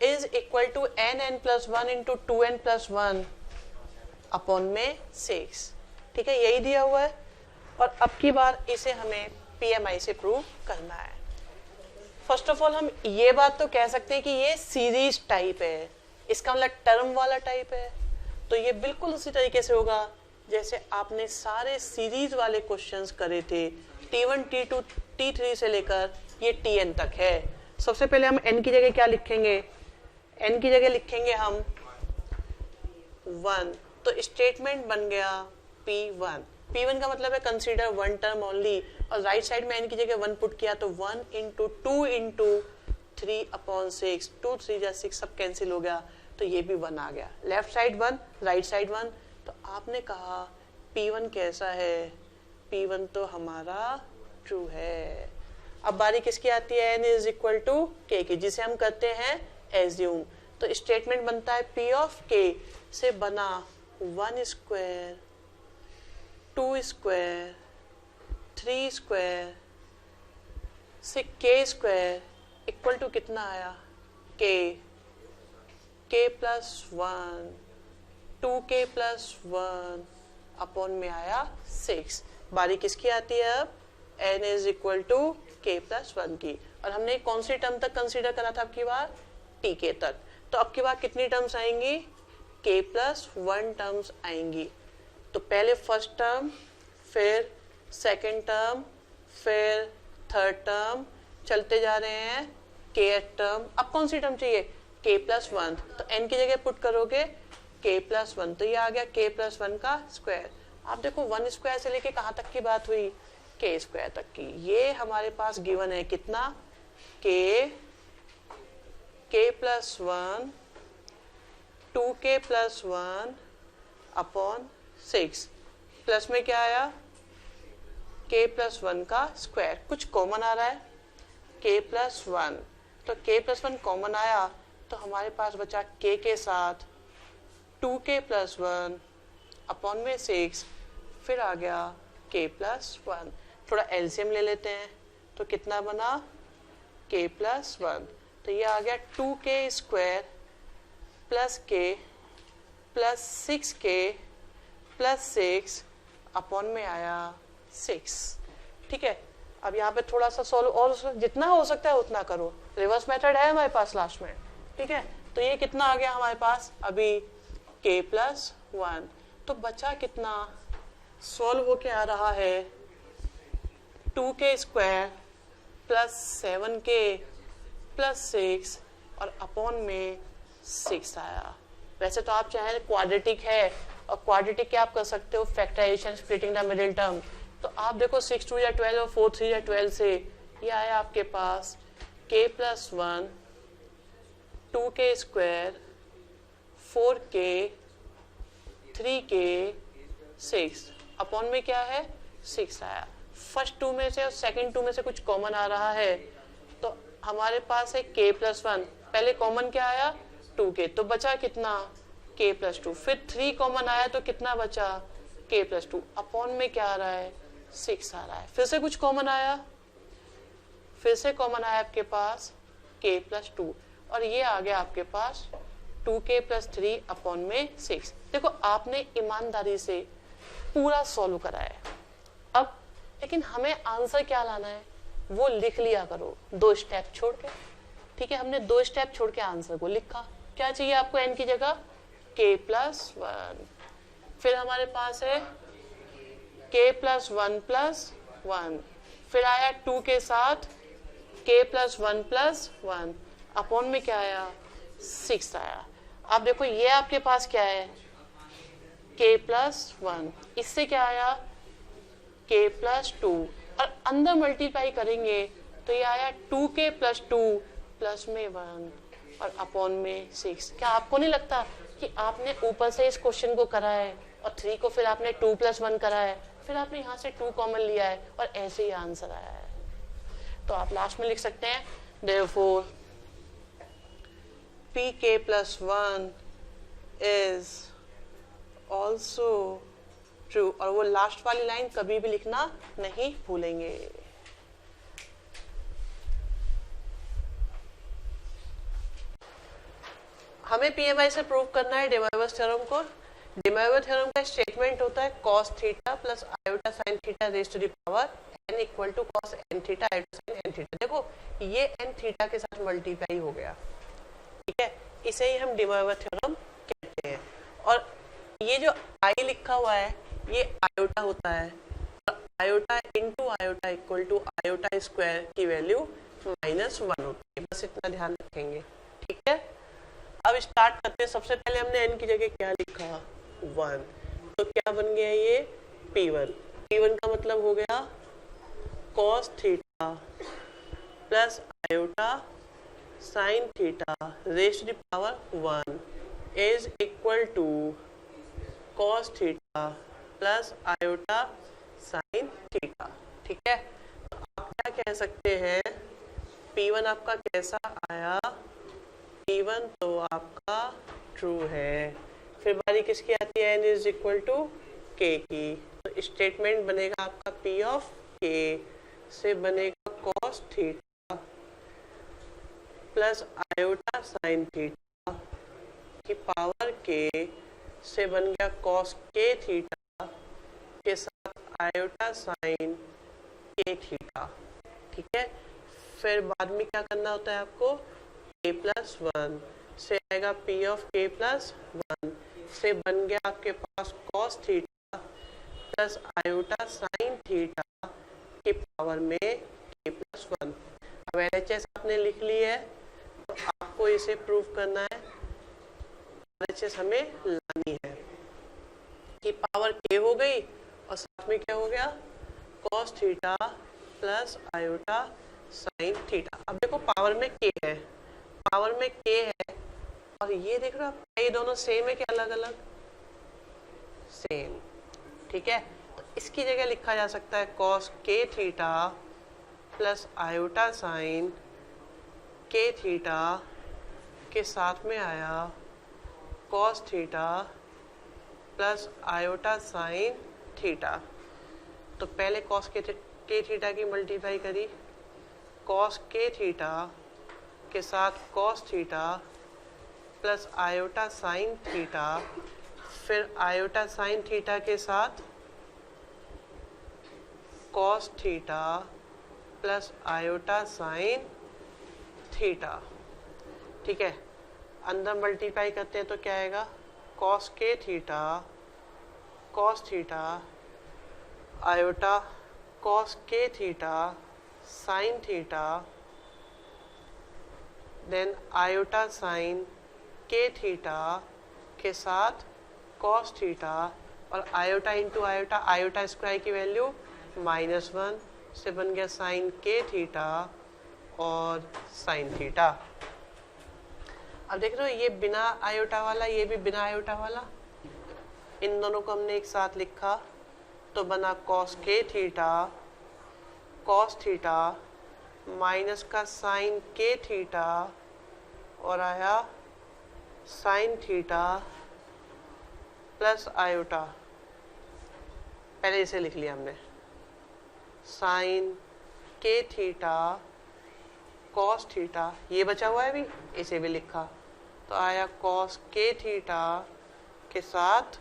is equal to n plus 1 into 2n plus 1 upon में 6। ठीक है, यही दिया हुआ है और अब की बार इसे हमें PMI से प्रूव करना है। फर्स्ट ऑफ ऑल हम ये बात तो कह सकते हैं कि ये सीरीज टाइप है, इसका मतलब टर्म वाला टाइप है, तो ये बिल्कुल उसी तरीके से होगा जैसे आपने सारे सीरीज वाले क्वेश्चंस करे थे, T1 T2 T3 से लेकर ये Tn तक है। सबसे पहले हम n की जगह क्या लिखेंगे, n की जगह लिखेंगे हम 1, तो स्टेटमेंट बन गया P1। P1 का मतलब है कंसीडर वन टर्म ओनली, और राइट साइड में n की जगह 1 पुट किया तो 1 इंटू 2 इंटू 3 अपॉन 6, 2 3 जा 6 सब कैंसिल हो गया, तो ये भी 1 आ गया। लेफ्ट साइड 1 राइट साइड 1, तो आपने कहा P1 कैसा है, P1 तो हमारा ट्रू है। अब बारी किसकी आती है, n is equal to k की, जिसे हम करते हैं एज्यूम। तो स्टेटमेंट बनता है P ऑफ k से बना 1 स्क्वायर 2 स्क्वायर 3 स्क्वायर से k स्क्वायर इक्वल टू कितना आया, k plus 1 2k plus 1 upon में आया 6। बारी किसकी आती है अब, n is equal to k plus 1 की, और हमने कौन सी टर्म तक कंसीडर करा था अब की बार, tk तक। तो अब की बार कितनी टर्म्स आएंगी, k प्लस 1 टर्म्स आएंगी। तो पहले फर्स्ट टर्म, फिर सेकंड टर्म, फिर थर्ड टर्म, चलते जा रहे हैं kth टर्म। अब कौन सी टर्म चाहिए, k प्लस 1, तो n की जगह पुट करोगे k प्लस 1, तो ये आ गया k प्लस 1 का स्क्वायर। आप देखो 1 स्क्वायर से लेके कहाँ तक की बात हुई, k स्क्वायर तक की। ये हमारे पास गिवन है कितना, k plus 1 2k plus 1 upon 6, plus में क्या आया, k प्लस 1 का स्क्वायर। कुछ कॉमन आ रहा है, k प्लस 1, तो k प्लस 1 कॉमन आया, तो हमारे पास बचा k के साथ 2k प्लस 1 अपॉन में 6, फिर आ गया k प्लस 1। थोड़ा एलसीएम ले लेते हैं, तो कितना बना, k प्लस 1, तो ये आ गया 2k square plus k plus 6k plus 6 upon में आया 6। ठीक है, अब यहाँ पे थोड़ा सा सॉल्व और जितना हो सकता है उतना करो, रिवर्स मेथड है हमारे पास लास्ट में। ठीक है, तो ये कितना आ गया हमारे पास अभी k प्लस 1, तो बचा कितना, सॉल्व होके आ रहा है 2k square plus 7k plus 6 और अपॉन में 6 आया। वैसे तो आप चाहे क्वाड्रेटिक है, और क्वाड्रेटिक क्या आप कर सकते हो, factorisation splitting the middle term. तो आप देखो 6 2 या 12 और 4 3 या 12 से ये आया आपके पास k plus 1 2k square 4k 3k 6 upon में क्या है 6 आया। फर्स्ट 2 में से और सेकंड 2 में से कुछ कॉमन आ रहा है, तो हमारे पास है k प्लस 1, पहले कॉमन क्या आया 2k, तो बचा कितना k प्लस 2, फिर 3 कॉमन आया तो कितना बचा k प्लस 2 अपॉन में क्या आ रहा है 6 आ रहा है। फिर से कुछ कॉमन आया, फिर से कॉमन आया आपके पास k प्लस 2, और ये आ गया आपके पास 2k प्लस 3 अपॉन में 6। देखो आपने ईमानदारी से पूरा सॉल्व करा है, अब लेकिन हमें आंसर क्या लाना है वो लिख लिया करो 2 स्टेप छोड़ के। ठीक है, हमने 2 स्टेप छोड़ के आंसर को लिखा। क्या चाहिए आपको n की जगह k प्लस 1, फिर हमारे पास है k प्लस 1 प्लस 1, फिर आया 2 के साथ k प्लस 1 प्लस 1 अपॉन में क्या आया 6 आया। अब देखो ये आपके पास क्या है k प्लस 1, इससे क्या आया k प्लस 2, और अंदर मल्टीप्लाई करेंगे तो ये आया 2k प्लस 2 प्लस में 1 और अपॉन में 6। क्या आपको नहीं लगता कि आपने ऊपर से इस क्वेश्चन को करा है और 3 को फिर आपने 2 प्लस 1 करा है, फिर आपने यहाँ से 2 कॉमन लिया है और ऐसे ही आंसर आया है। तो आप लास्ट में लिख सकते हैं therefore pk plus 1 is also true, और वो लास्ट वाली लाइन कभी भी लिखना नहीं भूलेंगे। हमें पीएमआई से प्रूव करना है डे मोइवस थ्योरम को। डे मोइवस थ्योरम का स्टेटमेंट होता है cos theta plus iota sine theta raise to the power n equal to cos n theta iota sine n theta. देखो ये n थीटा के साथ मल्टीप्लाई हो गया, ठीक है, इसे ही हम डे मोइवस थ्योरम कहते हैं। और ये जो i लिखा हुआ है ये आयोटा होता है, और iota into iota equal to iota square की वैल्यू -1 होती है। बस इतना ध्यान रखेंगे, ठीक है। अब स्टार्ट करते हैं। सबसे पहले हमने n की जगह क्या लिखा, 1, तो क्या बन गया ये P1। P1 का मतलब हो गया cos theta plus iota sine theta raise to the power 1 is equal to cos theta plus iota sine theta, ठीक है। तो आप क्या कह सकते हैं, P1 आपका कैसा आया, P1 तो आपका ट्रू है। फिर बारी किसकी आती है, n is equal to k की, तो स्टेटमेंट बनेगा आपका P ऑफ k से बनेगा cos theta plus iota sine theta की पावर k से बन गया cos k थीटा के साथ आयोटा साइन k थीटा, ठीक है। फिर बाद में क्या करना होता है आपको, k प्लस 1 से आएगा P ऑफ k प्लस 1 से बन गया आपके पास cos theta plus iota sine theta के पावर में k प्लस 1। अब LHS आपने लिख ली है, तो आपको इसे प्रूव करना है। LHS हमें लानी है कि पावर k हो गई और साथ में क्या हो गया, cos theta plus iota sine theta. अब देखो पावर में k है, पावर में k है, और ये देख रहे हो आप, ये दोनों सेम है कि अलग अलग, सेम, ठीक है। तो इसकी जगह लिखा जा सकता है cos k theta plus iota sine k theta के साथ में आया cos theta plus iota sine theta. तो पहले cos k थीटा की मल्टीप्लाई करी, cos k थीटा के साथ cos theta plus iota sine theta, फिर आयोटा साइन थीटा के साथ cos theta plus iota sine theta, ठीक है। अंदर मल्टीप्लाई करते हैं तो क्या आएगा, cos k theta iota cos k theta sine theta then iota sine k theta के साथ cos थीटा, और iota into iota, iota square की वैल्यू -1 से बन गया साइन k थीटा और साइन थीटा। अब देख रहे हो ये बिना आयोटा वाला, ये भी बिना आयोटा वाला, इन दोनों को हमने एक साथ लिखा तो बना cos थीटा माइनस का साइन k थीटा और आया साइन थीटा प्लस आयोटा। पहले इसे लिख लिया हमने, sine k theta cos theta, ये बचा हुआ है भी, इसे भी लिखा तो आया cos k थीटा के साथ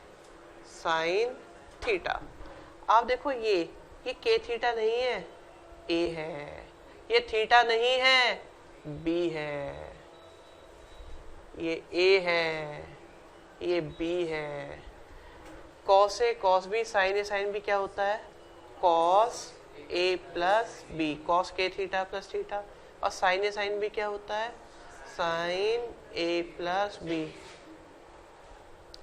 साइन थीटा। आप देखो ये k थीटा नहीं है, a है, ये थीटा नहीं है, b है, ये a है, ये b है। cos a cos b sin a sin b क्या होता है, cos a plus b, cos k theta plus theta, और sin a sin b क्या होता है, sin a प्लस b।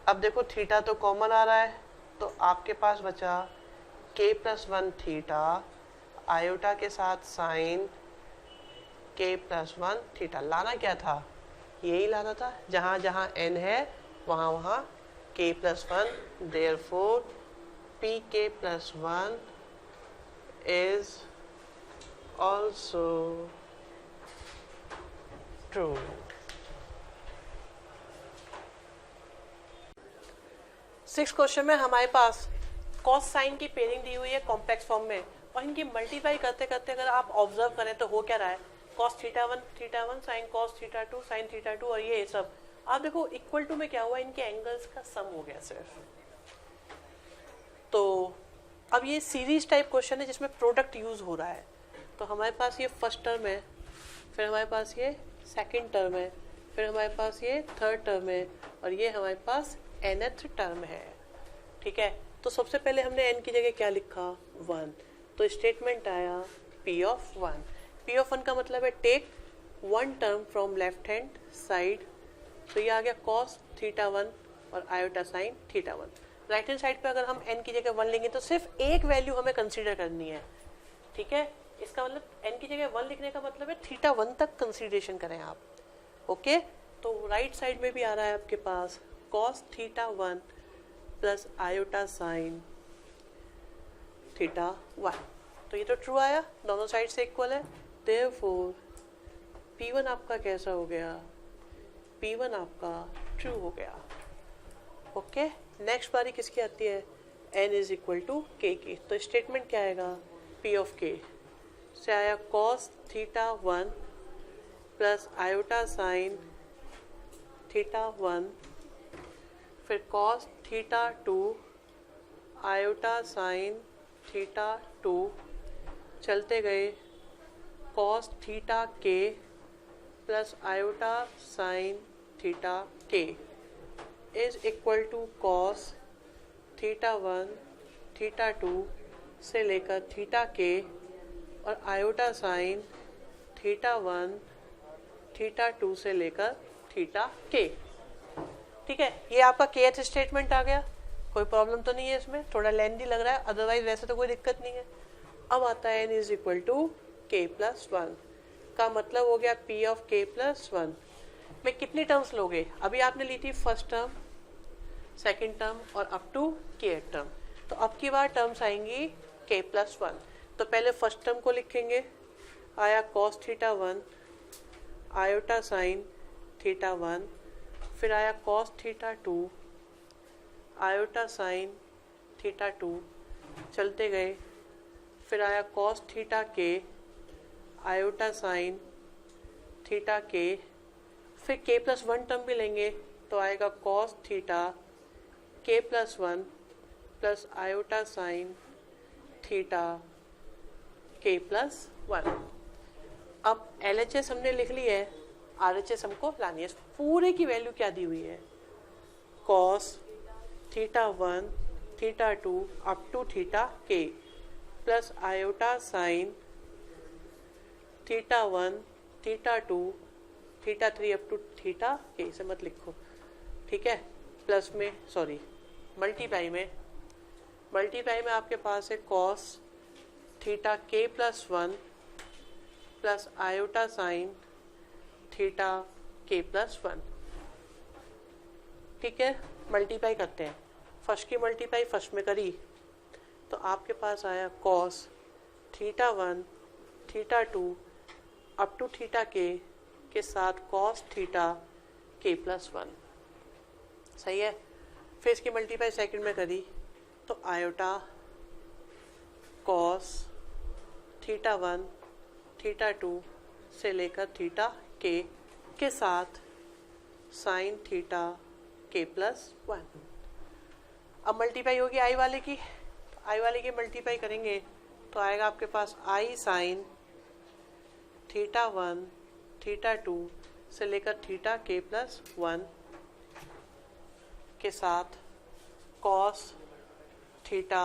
अब देखो थीटा तो कॉमन आ रहा है, तो आपके पास बचा k प्लस 1 थीटा आयोटा के साथ साइन k प्लस 1 थीटा। लाना क्या था, यही लाना था, जहाँ जहाँ n है वहाँ वहाँ k plus 1, therefore pk plus 1 is also true। 6 question में हमारे पास कॉस साइन की पेयरिंग दी हुई है कॉम्प्लेक्स फॉर्म में, और इनकी मल्टीप्लाई करते करते अगर आप ऑब्जर्व करें तो हो क्या रहा है, cos theta one sine cos theta two और ये सब आप देखो इक्वल टू में क्या हुआ, इनके एंगल्स का सम हो गया सिर्फ। तो अब ये सीरीज टाइप क्वेश्चन है जिसमें प्रोडक्ट यूज हो रहा है। तो हमारे पास ये फर्स्ट टर्म है, फिर हमारे पास ये सेकंड टर्म है, फिर हमारे पास ये थर्ड टर्म है, और ये हमारे पास nth टर्म है। ठीक है, तो सबसे पहले हमने n की जगह क्या लिखा, 1। तो स्टेटमेंट आया p ऑफ 1। p ऑफ 1 का मतलब है take one term from left hand side. तो ये आ गया cos थीटा 1 और iota sine theta 1। Right hand side पे अगर हम n की जगह 1 लेंगे तो सिर्फ एक वैल्यू हमें कंसीडर करनी है। ठीक है, इसका मतलब n की जगह 1 लिखने का मतलब है थीटा 1 तक कंसीडरेशन करें आप। ओके, तो राइट साइड में भी आ रहा है आपके पास cos theta 1 plus iota sine theta 1। तो ये तो ट्रू आया, दोनों साइड से इक्वल है। देयरफॉर P1 आपका कैसा हो गया, P1 आपका ट्रू हो गया। ओके, नेक्स्ट बारी किसकी आती है, n is equal to k की। तो स्टेटमेंट क्या आएगा, P ऑफ k से आया cos theta 1 plus iota sine theta 1, फिर cos theta 2 iota sine theta 2, चलते गए cos theta k plus iota sine theta k is equal to cos theta 1 theta 2 से लेकर थीटा k और आयोटा साइन थीटा 1 थीटा 2 से लेकर theta k। ठीक है, ये आपका kth स्टेटमेंट आ गया, कोई प्रॉब्लम तो नहीं है इसमें, थोड़ा लेंथी लग रहा है, अदरवाइज वैसे तो कोई दिक्कत नहीं है। अब आता है n is equal to k plus 1 का मतलब हो गया p ऑफ k प्लस 1 में कितनी टर्म्स लोगे, अभी आपने ली थी फर्स्ट टर्म, सेकेंड टर्म और अप टू kth टर्म। तो अब की बार टर्म्स आएंगी k प्लस 1। तो पहले फर्स्ट टर्म को लिखेंगे, आया cos theta 1 iota sine theta 1, फिर आया cos theta 2 iota sine theta 2, चलते गए, फिर आया cos theta k iota sine theta k, फिर k प्लस 1 टर्म भी लेंगे तो आएगा cos theta k plus 1 plus iota sine theta k plus 1। अब LHS हमने लिख ली है, RHS हमको लानी है। पूरे की वैल्यू क्या दी हुई है, cos theta 1 theta 2 up to theta k plus iota sine theta 1 theta 2 theta 3 up to theta k, इसे मत लिखो। ठीक है, प्लस में सॉरी मल्टीप्लाई में आपके पास है cos theta k plus 1 plus iota sine theta k plus 1। ठीक है, मल्टीप्लाई करते हैं, फर्स्ट की मल्टीप्लाई फर्स्ट में करी तो आपके पास आया cos theta 1 theta 2 up to theta k के साथ cos थीटा k प्लस 1। सही है, फिर इसकी मल्टीप्लाई सेकंड में करी तो आयोटा cos थीटा 1 थीटा 2 से लेकर थीटा k के साथ साइन थीटा k प्लस 1। अब मल्टीप्लाई होगी आई वाले की, आई वाले की मल्टीप्लाई करेंगे तो आएगा आपके पास आई साइन थीटा 1 थीटा 2 से लेकर थीटा k प्लस 1 के साथ cos थीटा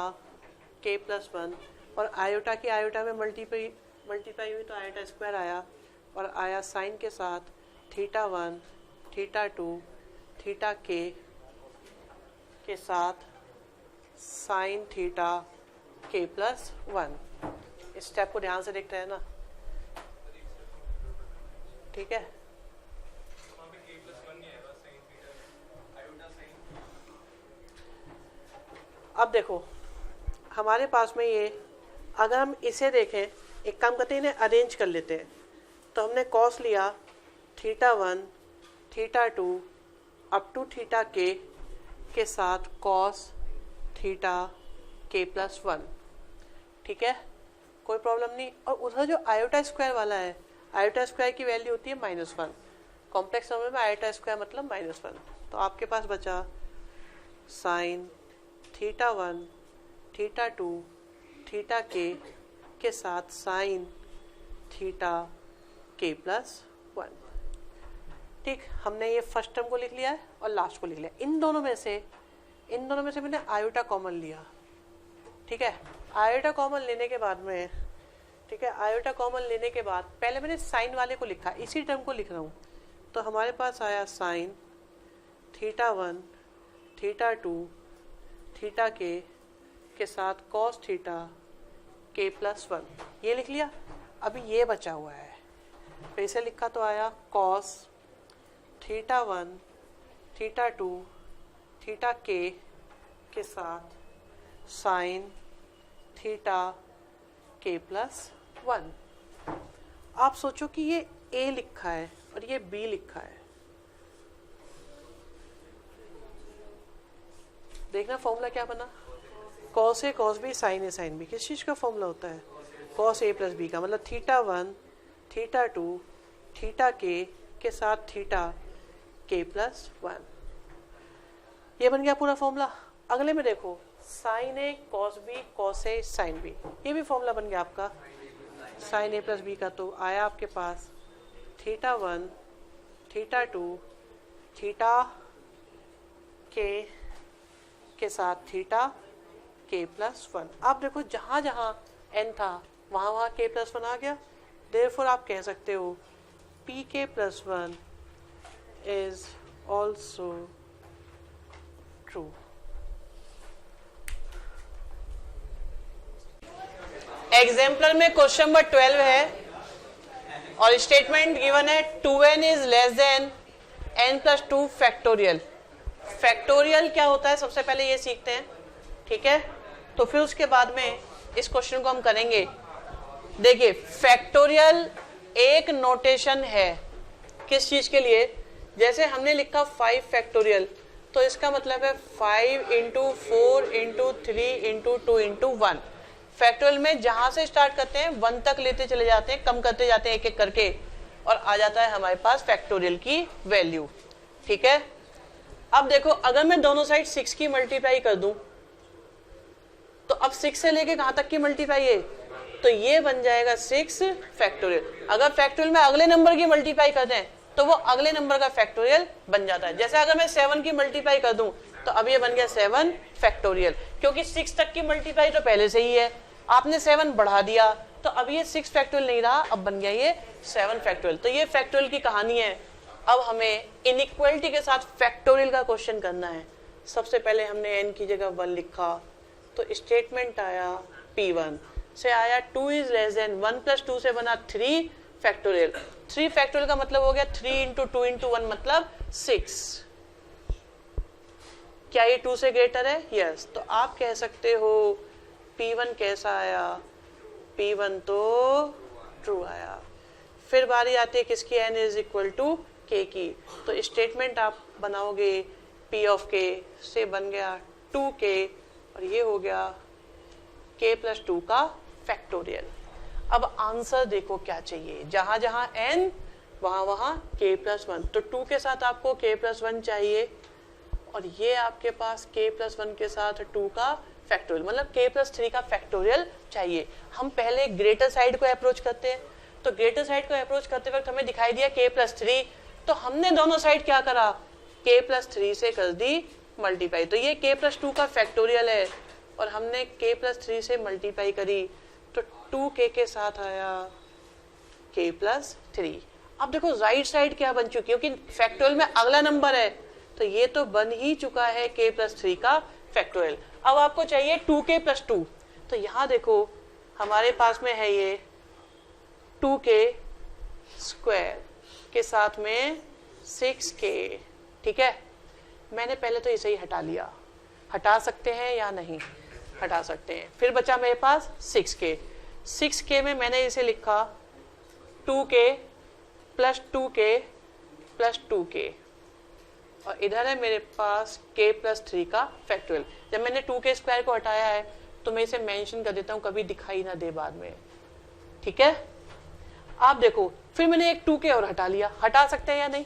k प्लस 1, और आयोटा की आयोटा में मल्टीप्लाई हुई तो आयोटा स्क्वायर आया, और आया साइन के साथ थीटा 1 थीटा 2 थीटा k के साथ साइन थीटा k प्लस 1। इस स्टेप को ध्यान से देखते हैं ना। ठीक है, अब देखो हमारे पास में ये, अगर हम इसे देखें, एक काम करते हैं इन्हें अरेंज कर लेते हैं। तो हमने cos लिया theta 1 theta 2 up to theta k के साथ कॉस थीटा के प्लस 1। ठीक है, कोई प्रॉब्लम नहीं। और उधर जो आयोटा स्क्वायर वाला है, आयोटा स्क्वायर की वैल्यू होती है -1। कॉम्प्लेक्स नंबर में आयोटा स्क्वायर मतलब -1। तो आपके पास बचा साइन थीटा 1 थीटा 2 थीटा के साथ साइन थीटा के प्लस 1। ठीक, हमने ये फर्स्ट टर्म को लिख लिया है और लास्ट को लिख लिया। इन दोनों में से मैंने आयोटा कॉमन लिया। ठीक है, आयोटा कॉमन लेने के बाद में, ठीक है, आयोटा कॉमन लेने के बाद पहले मैंने साइन वाले को लिखा, इसी टर्म को लिख रहा हूँ। तो हमारे पास आया साइन थीटा 1 थीटा 2 थीटा के साथ कॉस थीटा के प्लस 1, ये लिख लिया। अभी ये बचा हुआ है, फिर इसे लिखा तो आया कॉस थीटा 1 थीटा 2 थीटा के साथ साइन थीटा के प्लस 1। आप सोचो कि ये ए लिखा है और ये बी लिखा है। देखना फॉर्मूला क्या बना, cos A cos B sign A sine B. किस चीज का फॉर्मूला होता है, कॉस ए प्लस बी का, मतलब थीटा 1 थीटा 2 थीटा के साथ थीटा के प्लस 1। ये बन गया पूरा फॉर्मूला। अगले में देखो sign A cos B cos A sine B, ये भी फॉर्मूला बन गया आपका साइन ए प्लस बी का। तो आया आपके पास थीटा 1 थीटा 2 थीटा के साथ थीटा के प्लस 1। आप देखो जहां जहां एन था वहां वहां के प्लस 1 आ गया। देयरफॉर आप कह सकते हो पी के plus 1 is also true. Example में क्वेश्चन नंबर 12 है और स्टेटमेंट गिवन है 2n is less then n plus 2 factorial. Factorial क्या होता है सबसे पहले ये सीखते हैं। ठीक है, तो फिर उसके बाद में इस क्वेश्चन को हम करेंगे। देखिए फैक्टोरियल एक नोटेशन है किस चीज के लिए, जैसे हमने लिखा 5 फैक्टोरियल, तो इसका मतलब है 5 into 4 into 3 into 2 into 1। Factorial में जहां से स्टार्ट करते हैं 1 तक लेते चले जाते हैं, कम करते जाते हैं एक एक करके, और आ जाता है हमारे पास फैक्टोरियल की वैल्यू। ठीक है, अब देखो अगर मैं दोनों साइड 6 की मल्टीप्लाई कर दूं तो अब 6 से लेके कहां तक की मल्टीप्लाई है, तो ये बन जाएगा 6 फैक्टोरियल। अगर फैक्टोरियल में अगले नंबर की मल्टीप्लाई करते हैं तो वो अगले नंबर का फैक्टोरियल बन जाता है। जैसे अगर मैं 7 की मल्टीप्लाई कर दूं तो अब ये बन गया 7 फैक्टोरियल, क्योंकि 6 तक की मल्टीप्लाई तो पहले से ही है, आपने 7 बढ़ा दिया तो अब ये 6 फैक्टोरियल नहीं रहा, अब बन गया ये 7 फैक्टोरियल। तो ये फैक्टोरियल की कहानी है। अब हमें इनइक्वालिटी के साथ फैक्टोरियल का क्वेश्चन करना है। सबसे पहले हमने n की जगह 1 लिखा, तो स्टेटमेंट आया P1 से आया 2 इज लेस देन 1 प्लस 2 से बना 3 फैक्टोरियल। 3 फैक्टोरियल का मतलब हो गया 3 इंटू 2 इंटू 1 मतलब 6। क्या ये 2 से ग्रेटर है? यस। तो आप कह सकते हो P1 कैसा आया, P1 तो ट्रू आया। फिर बारी आती है किसकी, n is equal to k की, तो स्टेटमेंट आप बनाओगे P ऑफ k से बन गया 2k और ये हो गया k प्लस 2 का फैक्टोरियल। अब आंसर देखो क्या चाहिए, जहां जहां n वहां वहां k प्लस 1, तो 2 के साथ आपको k प्लस 1 चाहिए और ये आपके पास k प्लस 1 के साथ 2 का फैक्टोरियल, मतलब k प्लस 3 का फैक्टोरियल चाहिए। हम पहले ग्रेटर साइड को अप्रोच करते हैं, तो ग्रेटर साइड को अप्रोच करते वक्त हमें दिखाई दिया k प्लस 3, तो हमने दोनों साइड क्या करा, k प्लस 3 से कर दी मल्टीप्लाई। तो ये k प्लस 2 का फैक्टोरियल है और हमने k प्लस 3 से मल्टीप्लाई करी तो 2k के साथ आया k प्लस 3। अब देखो राइट साइड क्या बन चुकी है, क्योंकि फैक्टोरियल में अगला नंबर है तो ये तो बन ही चुका है k प्लस 3 का फैक्टोरियल। अब आपको चाहिए 2k प्लस 2, तो यहाँ देखो हमारे पास में है ये 2k स्क्वायर के साथ में 6k। ठीक है, मैंने पहले तो इसे ही हटा लिया, हटा सकते हैं या नहीं, हटा सकते हैं। फिर बचा मेरे पास 6k, 6k में मैंने इसे लिखा 2k plus 2k plus 2k। और इधर है मेरे पास k प्लस 3 का फैक्टोरियल। जब मैंने 2k स्क्वायर को हटाया है तो मैं इसे मेंशन कर देता हूं, कभी दिखाई ना दे बाद में, ठीक है। आप देखो फिर मैंने एक 2k और हटा लिया, हटा सकते हैं या नहीं,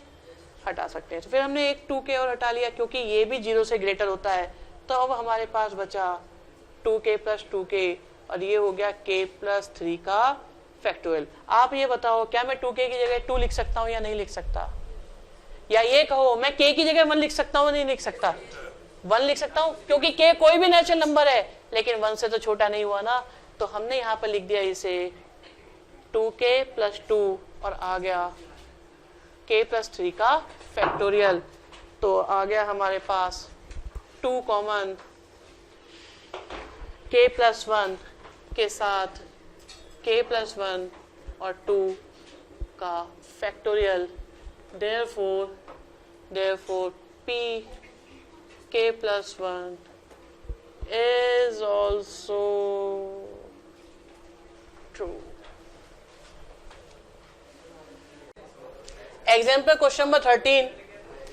हटा सकते हैं। तो फिर हमने एक 2k और हटा लिया क्योंकि ये भी 0 से ग्रेटर होता है, तो अब हमारे पास बचा 2k प्लस 2k और ये हो गया k प्लस 3 का फैक्टोरियल। आप ये बताओ क्या मैं 2k की जगह 2 लिख सकता हूं या नहीं लिख सकता, या ये कहो मैं k की जगह 1 लिख सकता हूं नहीं लिख सकता, 1 लिख सकता हूं क्योंकि k कोई भी नेचुरल नंबर है लेकिन 1 से तो छोटा नहीं हुआ ना। तो हमने यहाँ पर लिख दिया इसे 2k प्लस 2 और आ गया k प्लस 3 का फैक्टोरियल। तो आ गया हमारे पास 2 कॉमन, k प्लस 1 के साथ k प्लस 1 और 2 का factorial. therefore p k plus 1 is also true. Example question number 13,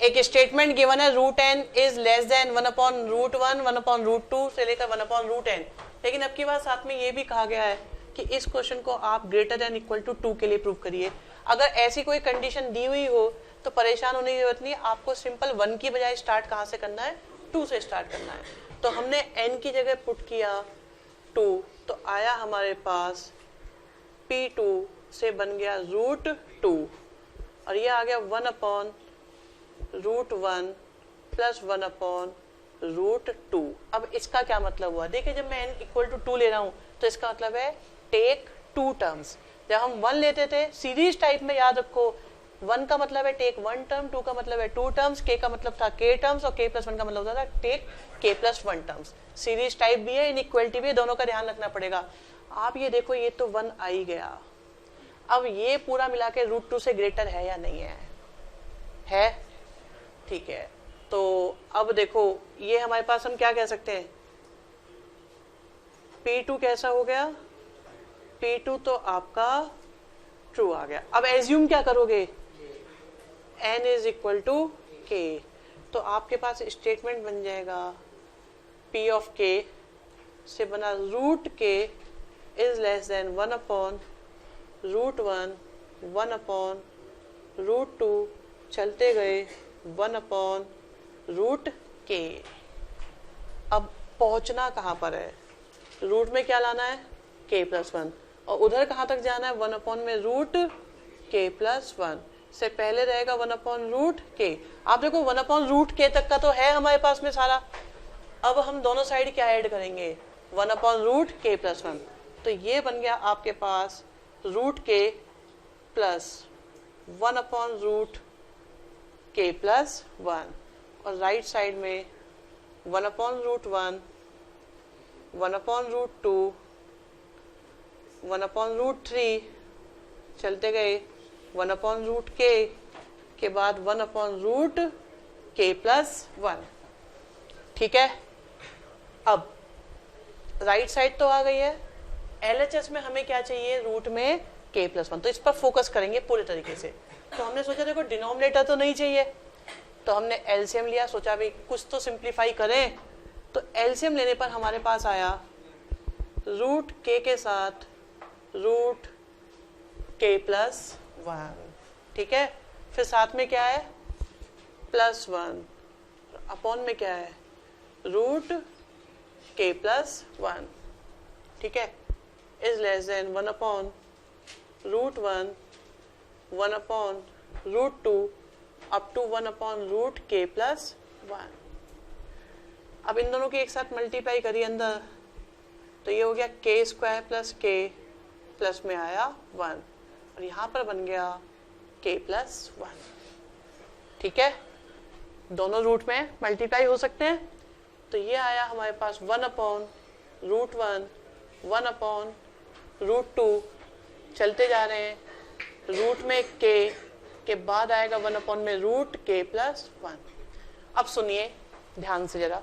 एक स्टेटमेंट गिवन है root N is less than 1 upon root 1, 1 upon root 2 से लेकर 1 अपॉन रूट एन। लेकिन अब की बात साथ में ये भी कहा गया है कि इस क्वेश्चन को आप ग्रेटर देन इक्वल टू 2 के लिए प्रूव करिए। अगर ऐसी कोई कंडीशन दी हुई हो तो परेशान होने की जरूरत नहीं, आपको सिंपल 1 की बजाय स्टार्ट कहाँ से करना है, 2 से स्टार्ट करना है। तो हमने n की जगह पुट किया 2, तो आया हमारे पास p2 से बन गया रूट 2 और ये आ गया 1 upon root 1 plus 1 upon root 2। अब इसका क्या मतलब हुआ, देखिए जब मैं n इक्वल टू 2 ले रहा हूं तो इसका मतलब है टेक 2 टर्म्स। जब हम 1 लेते थे सीरीज टाइप में, याद रखो 1 का मतलब है टेक 1 टर्म, 2 का मतलब है 2 टर्म्स, k का मतलब था k टर्म्स और k प्लस 1 का मतलब होता था take k plus 1 terms. Series type भी है, इनइक्वालिटी भी है, दोनों का ध्यान रखना पड़ेगा। आप ये देखो ये तो 1 आ ही गया, अब ये पूरा मिला के रूट 2 से ग्रेटर है या नहीं है, ठीक है। तो अब देखो ये हमारे पास हम क्या कह सकते हैं, P2 कैसा हो गया, P2 तो आपका ट्रू आ गया। अब एज्यूम क्या करोगे, n is equal to k, तो आपके पास स्टेटमेंट बन जाएगा P ऑफ k से बना root k is less than 1 upon root 1, 1 upon root 2, चलते गए 1 अपॉन रूट k। अब पहुंचना कहाँ पर है, रूट में क्या लाना है k प्लस 1 और उधर कहाँ तक जाना है 1 अपॉन में रूट k प्लस 1 से पहले रहेगा 1 अपॉन रूट k। आप देखो 1 अपॉन रूट k तक का तो है हमारे पास में सारा। अब हम दोनों साइड क्या ऐड करेंगे, 1 अपॉन रूट k प्लस 1, तो ये बन गया आपके पास root k plus 1 upon root k plus 1 और राइट साइड में 1 upon root 1, 1 upon root 2, 1 upon root 3, चलते गए 1 अपॉन रूट k के बाद 1 अपॉन रूट k प्लस 1, ठीक है। अब राइट साइड तो आ गई है, LHS में हमें क्या चाहिए, रूट में k प्लस 1, तो इस पर फोकस करेंगे पूरे तरीके से। तो हमने सोचा देखो डिनोमिनेटर तो नहीं चाहिए, तो हमने एलसीएम लिया, सोचा भाई कुछ तो सिंप्लीफाई करें। तो एलसीएम लेने पर हमारे पास आया रूट k के साथ रूट k प्लस 1, ठीक है। फिर साथ में क्या है प्लस 1, अपॉन में क्या है रूट k प्लस 1, ठीक है, is less than 1 upon root 1, 1 upon root 2 up to 1 upon root k plus 1। अब इन दोनों की एक साथ मल्टीप्लाई करिए अंदर, तो ये हो गया k square plus k plus में आया 1 और यहाँ पर बन गया k प्लस 1, ठीक है। दोनों रूट में मल्टीप्लाई हो सकते हैं, तो ये आया हमारे पास 1 अपॉन रूट 1, 1 अपॉन रूट 2, चलते जा रहे हैं रूट में k के बाद आएगा 1 अपॉन में रूट k प्लस 1। अब सुनिए ध्यान से जरा,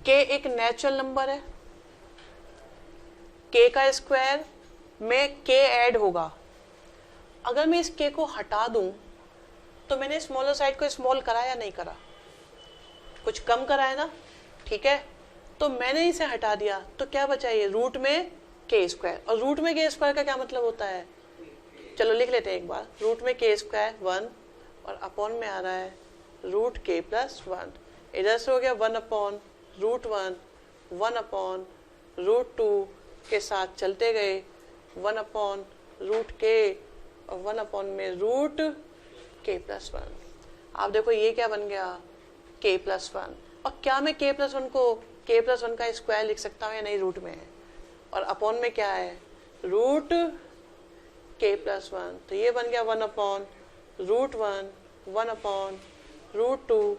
k एक नेचुरल नंबर है, k का स्क्वायर में k ऐड होगा। अगर मैं इस k को हटा दूं तो मैंने स्मॉलर साइड को स्मॉल करा या नहीं करा, कुछ कम करा है ना, ठीक है। तो मैंने इसे हटा दिया तो क्या बचा, ये रूट में के स्क्वायर, और रूट में के स्क्वायर का क्या मतलब होता है, चलो लिख लेते हैं एक बार, रूट में के स्क्वायर 1 और अपॉन में आ रहा है रूट के प्लस 1, इधर से हो गया 1 अपॉन रूट 1, 1 अपॉन रूट 2 के साथ चलते गए 1 अपॉन रूट के और 1 अपॉन में रूट के प्लस 1। आप देखो ये क्या बन गया, के प्लस 1, और क्या मैं के प्लस 1 को के प्लस 1 का स्क्वायर लिख सकता हूँ या नहीं, रूट में है, और अपॉन में क्या है रूट के प्लस 1, तो ये बन गया 1 अपॉन रूट 1, 1 अपॉन रूट 2,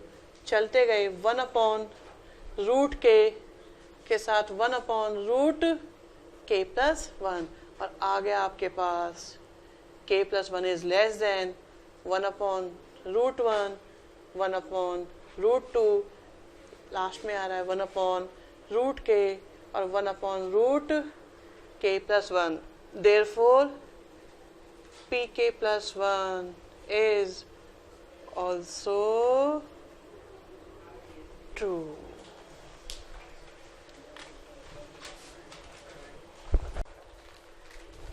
चलते गए 1 अपॉन रूट के साथ 1 अपॉन रूट के प्लस 1, और आ गया आपके पास K plus 1 is less than 1 upon root 1, 1 upon root 2, last में आ रहा है 1 अपॉन रूट के और 1 upon root K plus 1। Therefore P के प्लस 1 इज ऑल्सो ट्रू।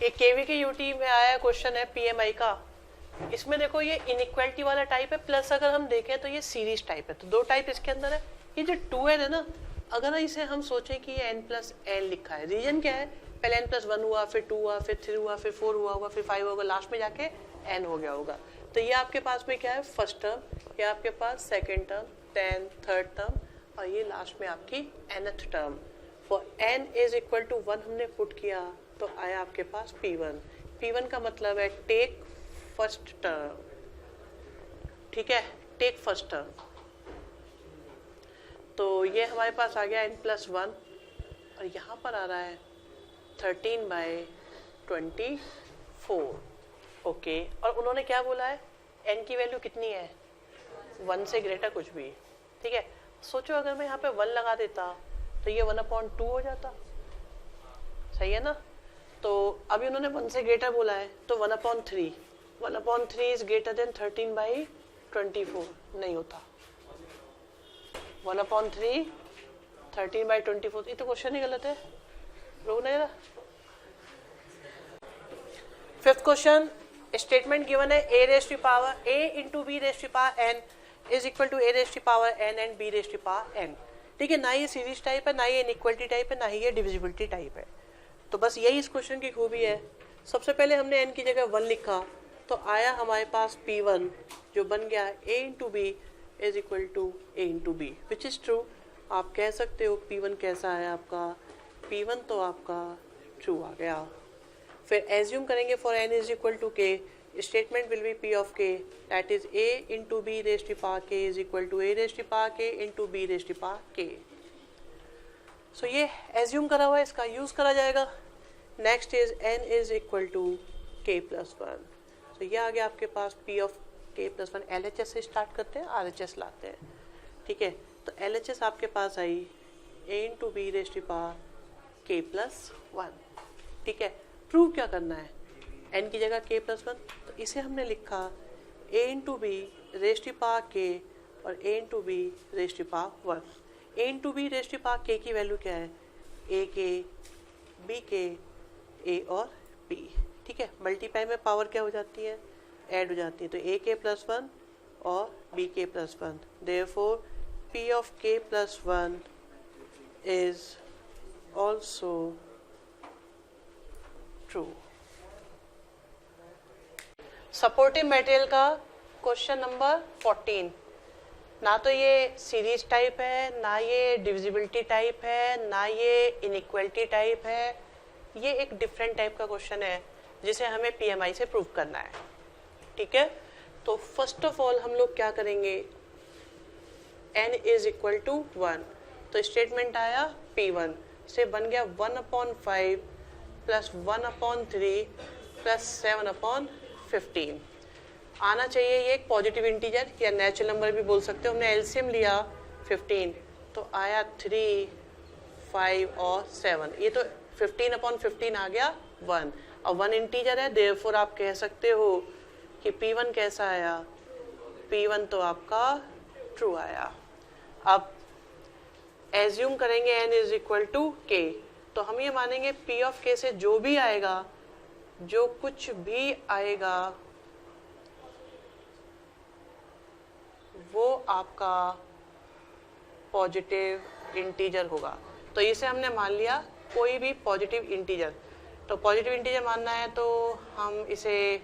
एक केवी के यूटी में आया क्वेश्चन है पीएमआई का, इसमें देखो ये इनइक्वालिटी वाला टाइप है, प्लस अगर हम देखें तो ये सीरीज टाइप है, तो दो टाइप इसके अंदर है। ये जो 2n है ना, अगर इसे हम सोचें कि ये n प्लस n लिखा है, रीजन क्या है, पहले n प्लस 1 हुआ, फिर 2 हुआ, फिर 3 हुआ, फिर 4 हुआ होगा, फिर 5 होगा, लास्ट में जाके n हो गया होगा। तो ये आपके पास में क्या है, फर्स्ट टर्म, ये आपके पास सेकेंड टर्म, 10 थर्ड टर्म, और ये लास्ट में आपकी nth term. For n is equal to 1 हमने पुट किया तो आया आपके पास p1। p1 का मतलब है टेक फर्स्ट टर्म, ठीक है, टेक फर्स्ट टर्म। तो ये हमारे पास आ गया n प्लस 1, और यहाँ पर आ रहा है 13/24, ओके। और उन्होंने क्या बोला है, n की वैल्यू कितनी है, 1 से ग्रेटर कुछ भी, ठीक है। सोचो अगर मैं यहाँ पे 1 लगा देता तो ये 1/2 हो जाता, सही है ना। तो अभी उन्होंने 1 से ग्रेटर बोला है तो 1/3, 1/3 इज ग्रेटर देन 13/24, नहीं होता। 1/3 13/24, ये तो क्वेश्चन ही गलत है, रोक नहीं रहा। फिफ्थ क्वेश्चन, स्टेटमेंट गिवन है a raise to power a into b raise to power n is equal to a raise to power n and b raise to power n, ठीक है। ना ये सीरीज टाइप है, ना ये inequality type है, ना ही ये डिविजिबिलिटी टाइप है। तो बस यही इस क्वेश्चन की खूबी है। सबसे पहले हमने n की जगह 1 लिखा तो आया हमारे पास p1 जो बन गया a into B is equal to a into B, which is true. आप कह सकते हो p1 कैसा है आपका, p1 तो आपका ट्रू आ गया। फिर एज्यूम करेंगे for n is equal to k, statement will be p of k, that is a into B raise to power k is equal to a raise to power k into b raise to power k। So ये assume करा हुआ है, इसका use करा जाएगा। Next is n is equal to k plus 1, तो ये आ गया आपके पास p of k plus 1। LHS से स्टार्ट करते हैं, RHS लाते हैं, ठीक है। तो LHS आपके पास आई a into B raise to power k plus 1, ठीक है। प्रूव क्या करना है, n की जगह k प्लस 1, तो इसे हमने लिखा a into B raise to power k और a into B raise to power 1। a into B raise to power k की वैल्यू क्या है, a के b के a और b, ठीक है। मल्टीप्लाई में पावर क्या हो जाती है, ऐड हो जाती है, तो a के प्लस 1 और b के plus 1, therefore p of k plus 1 is also true. Supportive material का क्वेश्चन नंबर 14, ना तो ये सीरीज टाइप है, ना ये डिविजिबिलिटी टाइप है, ना ये इनइक्वालिटी टाइप है, ये एक डिफरेंट टाइप का क्वेश्चन है जिसे हमें पीएमआई से प्रूव करना है, ठीक है। तो फर्स्ट ऑफ ऑल हम लोग क्या करेंगे, n इज इक्वल टू 1, तो स्टेटमेंट आया p1 से बन गया 1/5 प्लस 1/3 प्लस 7/15 आना चाहिए। ये एक पॉजिटिव इंटीजर या नेचुरल नंबर भी बोल सकते हो। हमने एलसीएम लिया 15 तो आया 3, 5 और 7, ये तो 15/15 आ गया 1, और 1 इंटीजर है, देयरफॉर आप कह सकते हो कि p1 कैसा आया, P1 तो आपका ट्रू आया। अब एज्यूम करेंगे n is equal to k, तो हम ये मानेंगे P ऑफ k से जो भी आएगा, जो कुछ भी आएगा वो आपका पॉजिटिव इंटीजर होगा। तो इसे हमने मान लिया कोई भी पॉजिटिव इंटीजर। तो पॉजिटिव इंटीजर मानना है तो हम इसे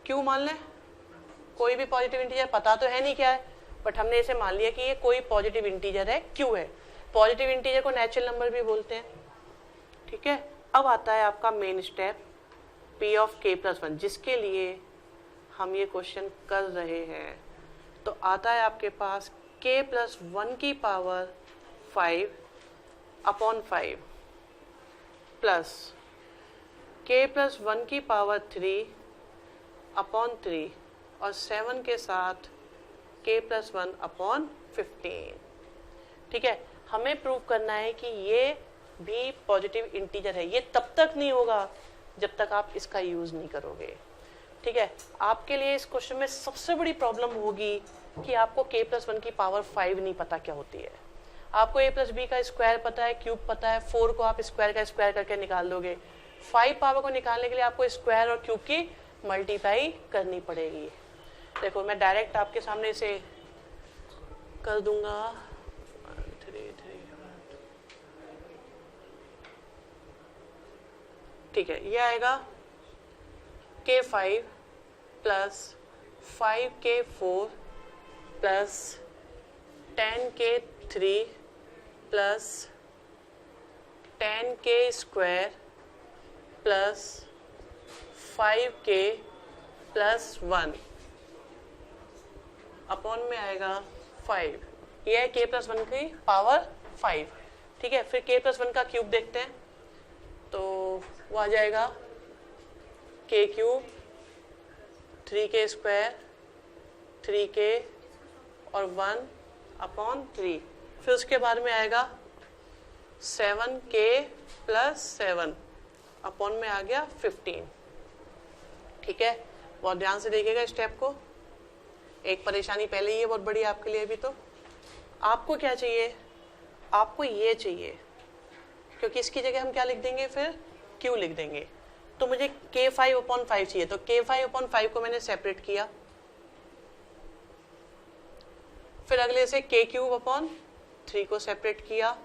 क्यों मान लें? कोई भी पॉजिटिव इंटीजर, पता तो है नहीं क्या है, बट हमने इसे मान लिया कि ये कोई पॉजिटिव इंटीजर है, क्यों है। पॉजिटिव इंटीजर को नेचुरल नंबर भी बोलते हैं, ठीक है। अब आता है आपका main step, P of k plus 1, जिसके लिए हम ये क्वेश्चन कर रहे हैं। तो आता है आपके पास k प्लस 1 की power 5 upon 5 plus k plus 1 की पावर 3 अपॉन 3 और 7 के साथ k प्लस 1 अपॉन 15। ठीक है, हमें प्रूव करना है कि ये भी पॉजिटिव इंटीजर है। ये तब तक नहीं होगा जब तक आप इसका यूज़ नहीं करोगे। ठीक है, आपके लिए इस क्वेश्चन में सबसे बड़ी प्रॉब्लम होगी कि आपको k प्लस 1 की पावर 5 नहीं पता क्या होती है। आपको a प्लस बी का स्क्वायर पता है, क्यूब पता है, 4 को आप स्क्वायर का स्क्वायर करके निकाल दोगे। 5 पावर को निकालने के लिए आपको स्क्वायर और क्यूब की मल्टीप्लाई करनी पड़ेगी। देखो मैं डायरेक्ट आपके सामने इसे कर दूंगा। 1 3 3 ठीक है, ये आएगा k5 plus 5k4 plus 10k3 plus 10k square plus 5k plus 1 upon में आएगा 5। ये है k प्लस 1 की पावर 5। ठीक है, फिर k प्लस 1 का क्यूब देखते हैं, तो वो आ जाएगा k cube 3k square 3k और 1 अपॉन 3। फिर उसके बाद में आएगा 7k प्लस 7 अपॉन में आ गया 15। ठीक है, बहुत ध्यान से देखिएगा स्टेप को। एक परेशानी पहले ही है बहुत बड़ी आपके लिए। अभी तो आपको क्या चाहिए? आपको ये चाहिए, क्योंकि इसकी जगह हम क्या लिख देंगे, फिर q लिख देंगे। तो मुझे k5 अपॉन 5 चाहिए, तो k5 अपॉन 5 को मैंने सेपरेट किया। फिर अगले से k क्यूब अपॉन 3 को सेपरेट किया।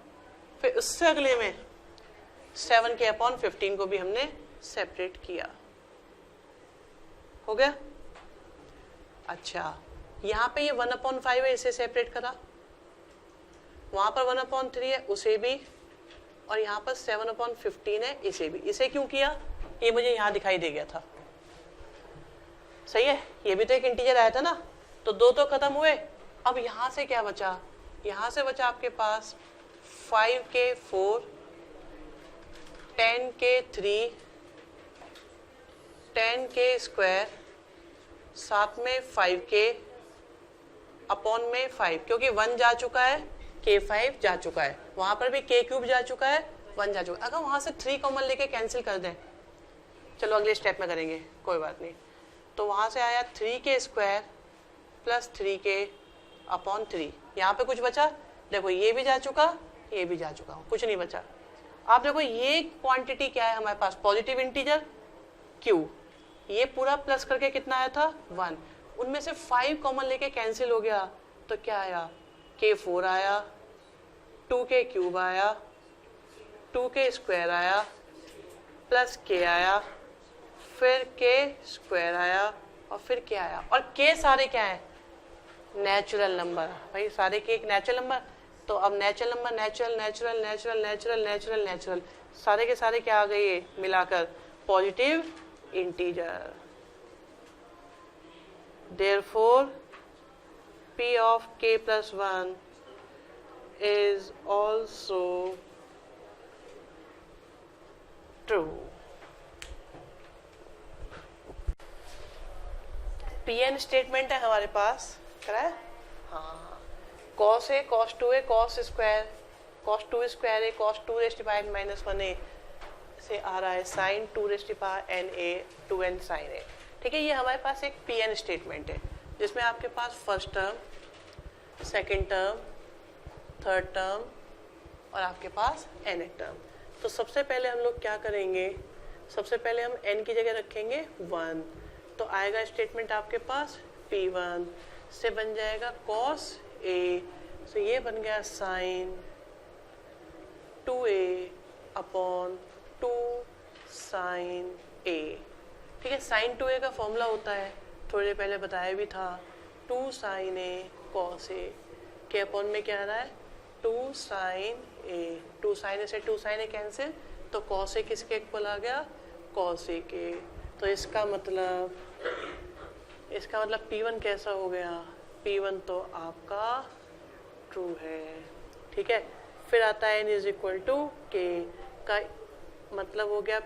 फिर उससे अगले में 7k अपॉन 15 को भी हमने सेपरेट किया। हो गया? अच्छा, यहाँ पे ये 1 अपॉन 5 है, इसे सेपरेट करा। वहां पर 1 अपॉन 3 है, उसे भी, और यहाँ पर 7 अपॉन 15 है, इसे भी। इसे क्यों किया? ये मुझे यहाँ दिखाई दे गया था। सही है, ये भी तो एक इंटीजर आया था ना, तो 2 तो खत्म हुए। अब यहाँ से क्या बचा? यहाँ से बचा आपके पास 5k4 10k3 10k स्क्वायर साथ में 5k अपॉन में 5, क्योंकि 1 जा चुका है, k5 जा चुका है, वहां पर भी k क्यूब जा चुका है, 1 जा चुका है। अगर वहां से 3 कॉमन लेके कैंसिल कर दें, चलो अगले स्टेप में करेंगे, कोई बात नहीं। तो वहां से आया 3k square plus 3k upon 3। यहाँ पे कुछ बचा? देखो ये भी जा चुका, ये भी जा चुका, कुछ नहीं बचा। आप देखो ये क्वांटिटी क्या है हमारे पास? Positive integer q। ये पूरा प्लस करके कितना आया था? 1। उनमें से 5 कॉमन लेके कैंसिल हो गया, तो क्या आया? k4 आया, 2k क्यूब आया, 2k स्क्वायर आया, प्लस k आया, फिर k स्क्वायर आया, और फिर क्या आया? और k सारे क्या है? Natural number. भाई सारे के एक नेचुरल नंबर, तो अब natural number natural natural natural natural natural natural सारे के सारे क्या आ गए मिलाकर? Positive integer. Therefore P of k plus 1 is also true. Pn statement है हमारे पास, कराए? हाँ, cos है, cos 2 है, cos स्क्वायर, cos 2 स्क्वायर है, cos 2 rest power n minus 1 है, से आ रहा है sin 2 rest power n a 2n sin a। ठीक है, ये हमारे पास एक Pn स्टेटमेंट है। जिसमें आपके पास first term, second term, third term और आपके पास nth टर्म। तो सबसे पहले हम लोग क्या करेंगे, सबसे पहले हम n की जगह रखेंगे 1, तो आएगा स्टेटमेंट आपके पास P1 से बन जाएगा cos A, तो ये बन गया sin 2A upon 2 sin A। ठीक है, sin 2A का फॉर्मूला होता है, थोड़ी देर पहले बताया भी था, 2 sin A cos A के अपॉन में क्या आ रहा है 2 sin A, 2 sin A से 2 sin A कैंसिल, तो cos A किसके इक्वल आ गया cos A के। तो इसका मतलब P1 कैसा हो गया, P1 तो आपका ट्रू है। ठीक है, फिर आता है n इज इक्वल टू के का मतलब हो गया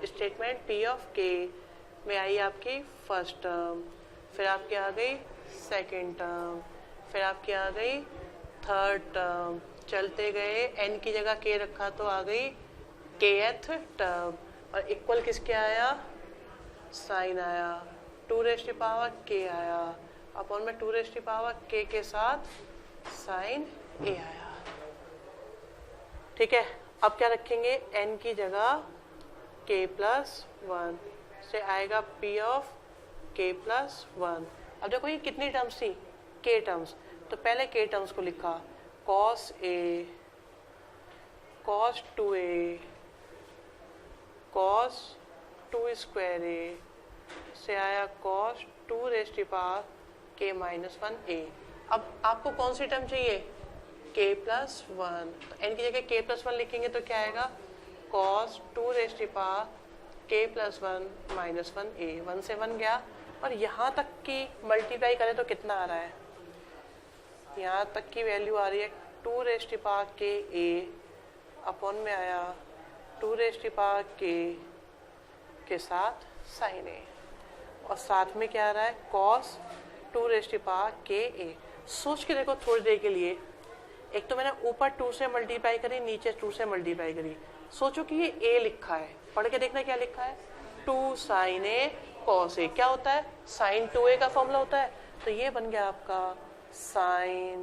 स्टेटमेंट P ऑफ K में आई आपकी फर्स्ट टर्म, फिर आपकी आ गई सेकेंड टर्म, फिर आपकी आ गई थर्ड टर्म, चलते गए n की जगह k रखा तो आ गई kth टर्म, और इक्वल किसके आया साइन आया, 2 रेज़ टू पावर k आया, अपॉन में 2 रेज़ टू पावर k के साथ साइन a आया। ठीक है, अब क्या रखेंगे n की जगह k प्लस 1 से आएगा p ऑफ k प्लस 1। अब देखो ये कितनी टर्म्स थी k टर्म्स, तो पहले k टर्म्स को लिखा cos A, cos 2A, cos 2 square A से आया cos 2 raise to power k minus 1A। अब आपको कौन सी टर्म चाहिए k प्लस 1, तो n की जगह k प्लस 1 लिखेंगे तो क्या आएगा cos 2 raise to power k plus 1 minus 1A, 1 से 1 गया, और यहाँ तक की मल्टीप्लाई करें तो कितना आ रहा है, यहाँ तक की वैल्यू आ रही है 2 raise to power k A upon में आया 2 रेज़ टू पावर k के साथ साइन A, और साथ में क्या आ रहा है cos 2 raise to power k A। सोच के देखो थोड़ी देर के लिए, एक तो मैंने ऊपर 2 से मल्टीप्लाई करी, नीचे 2 से मल्टीप्लाई करी, सोचो कि ये a लिखा है, पढ़ के देखना क्या लिखा है 2 sin A cos A, क्या होता है sin 2A का फॉर्मूला होता है, तो ये बन गया आपका sin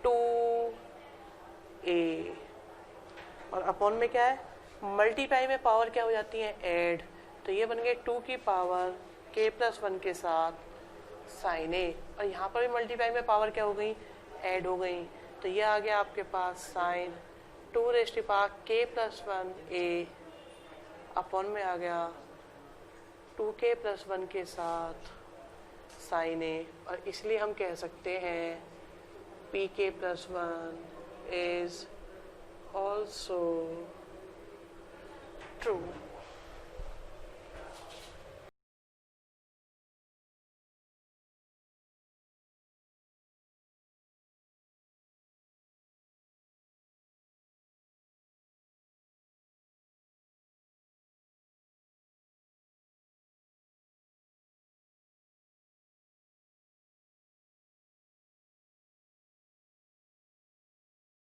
2A, और अपॉन में क्या है मल्टीप्लाई में पावर क्या हो जाती है ऐड, तो ये बन गए 2 की पावर k प्लस 1 के साथ साइन A, और यहाँ पर भी मल्टीप्लाई में पावर क्या हो गई ऐड हो गई, तो ये आ गया आपके पास sine 2 raise to power k plus 1A upon में आ गया 2k प्लस 1 के साथ साइन A, और इसलिए हम कह सकते हैं pk plus 1 is also true.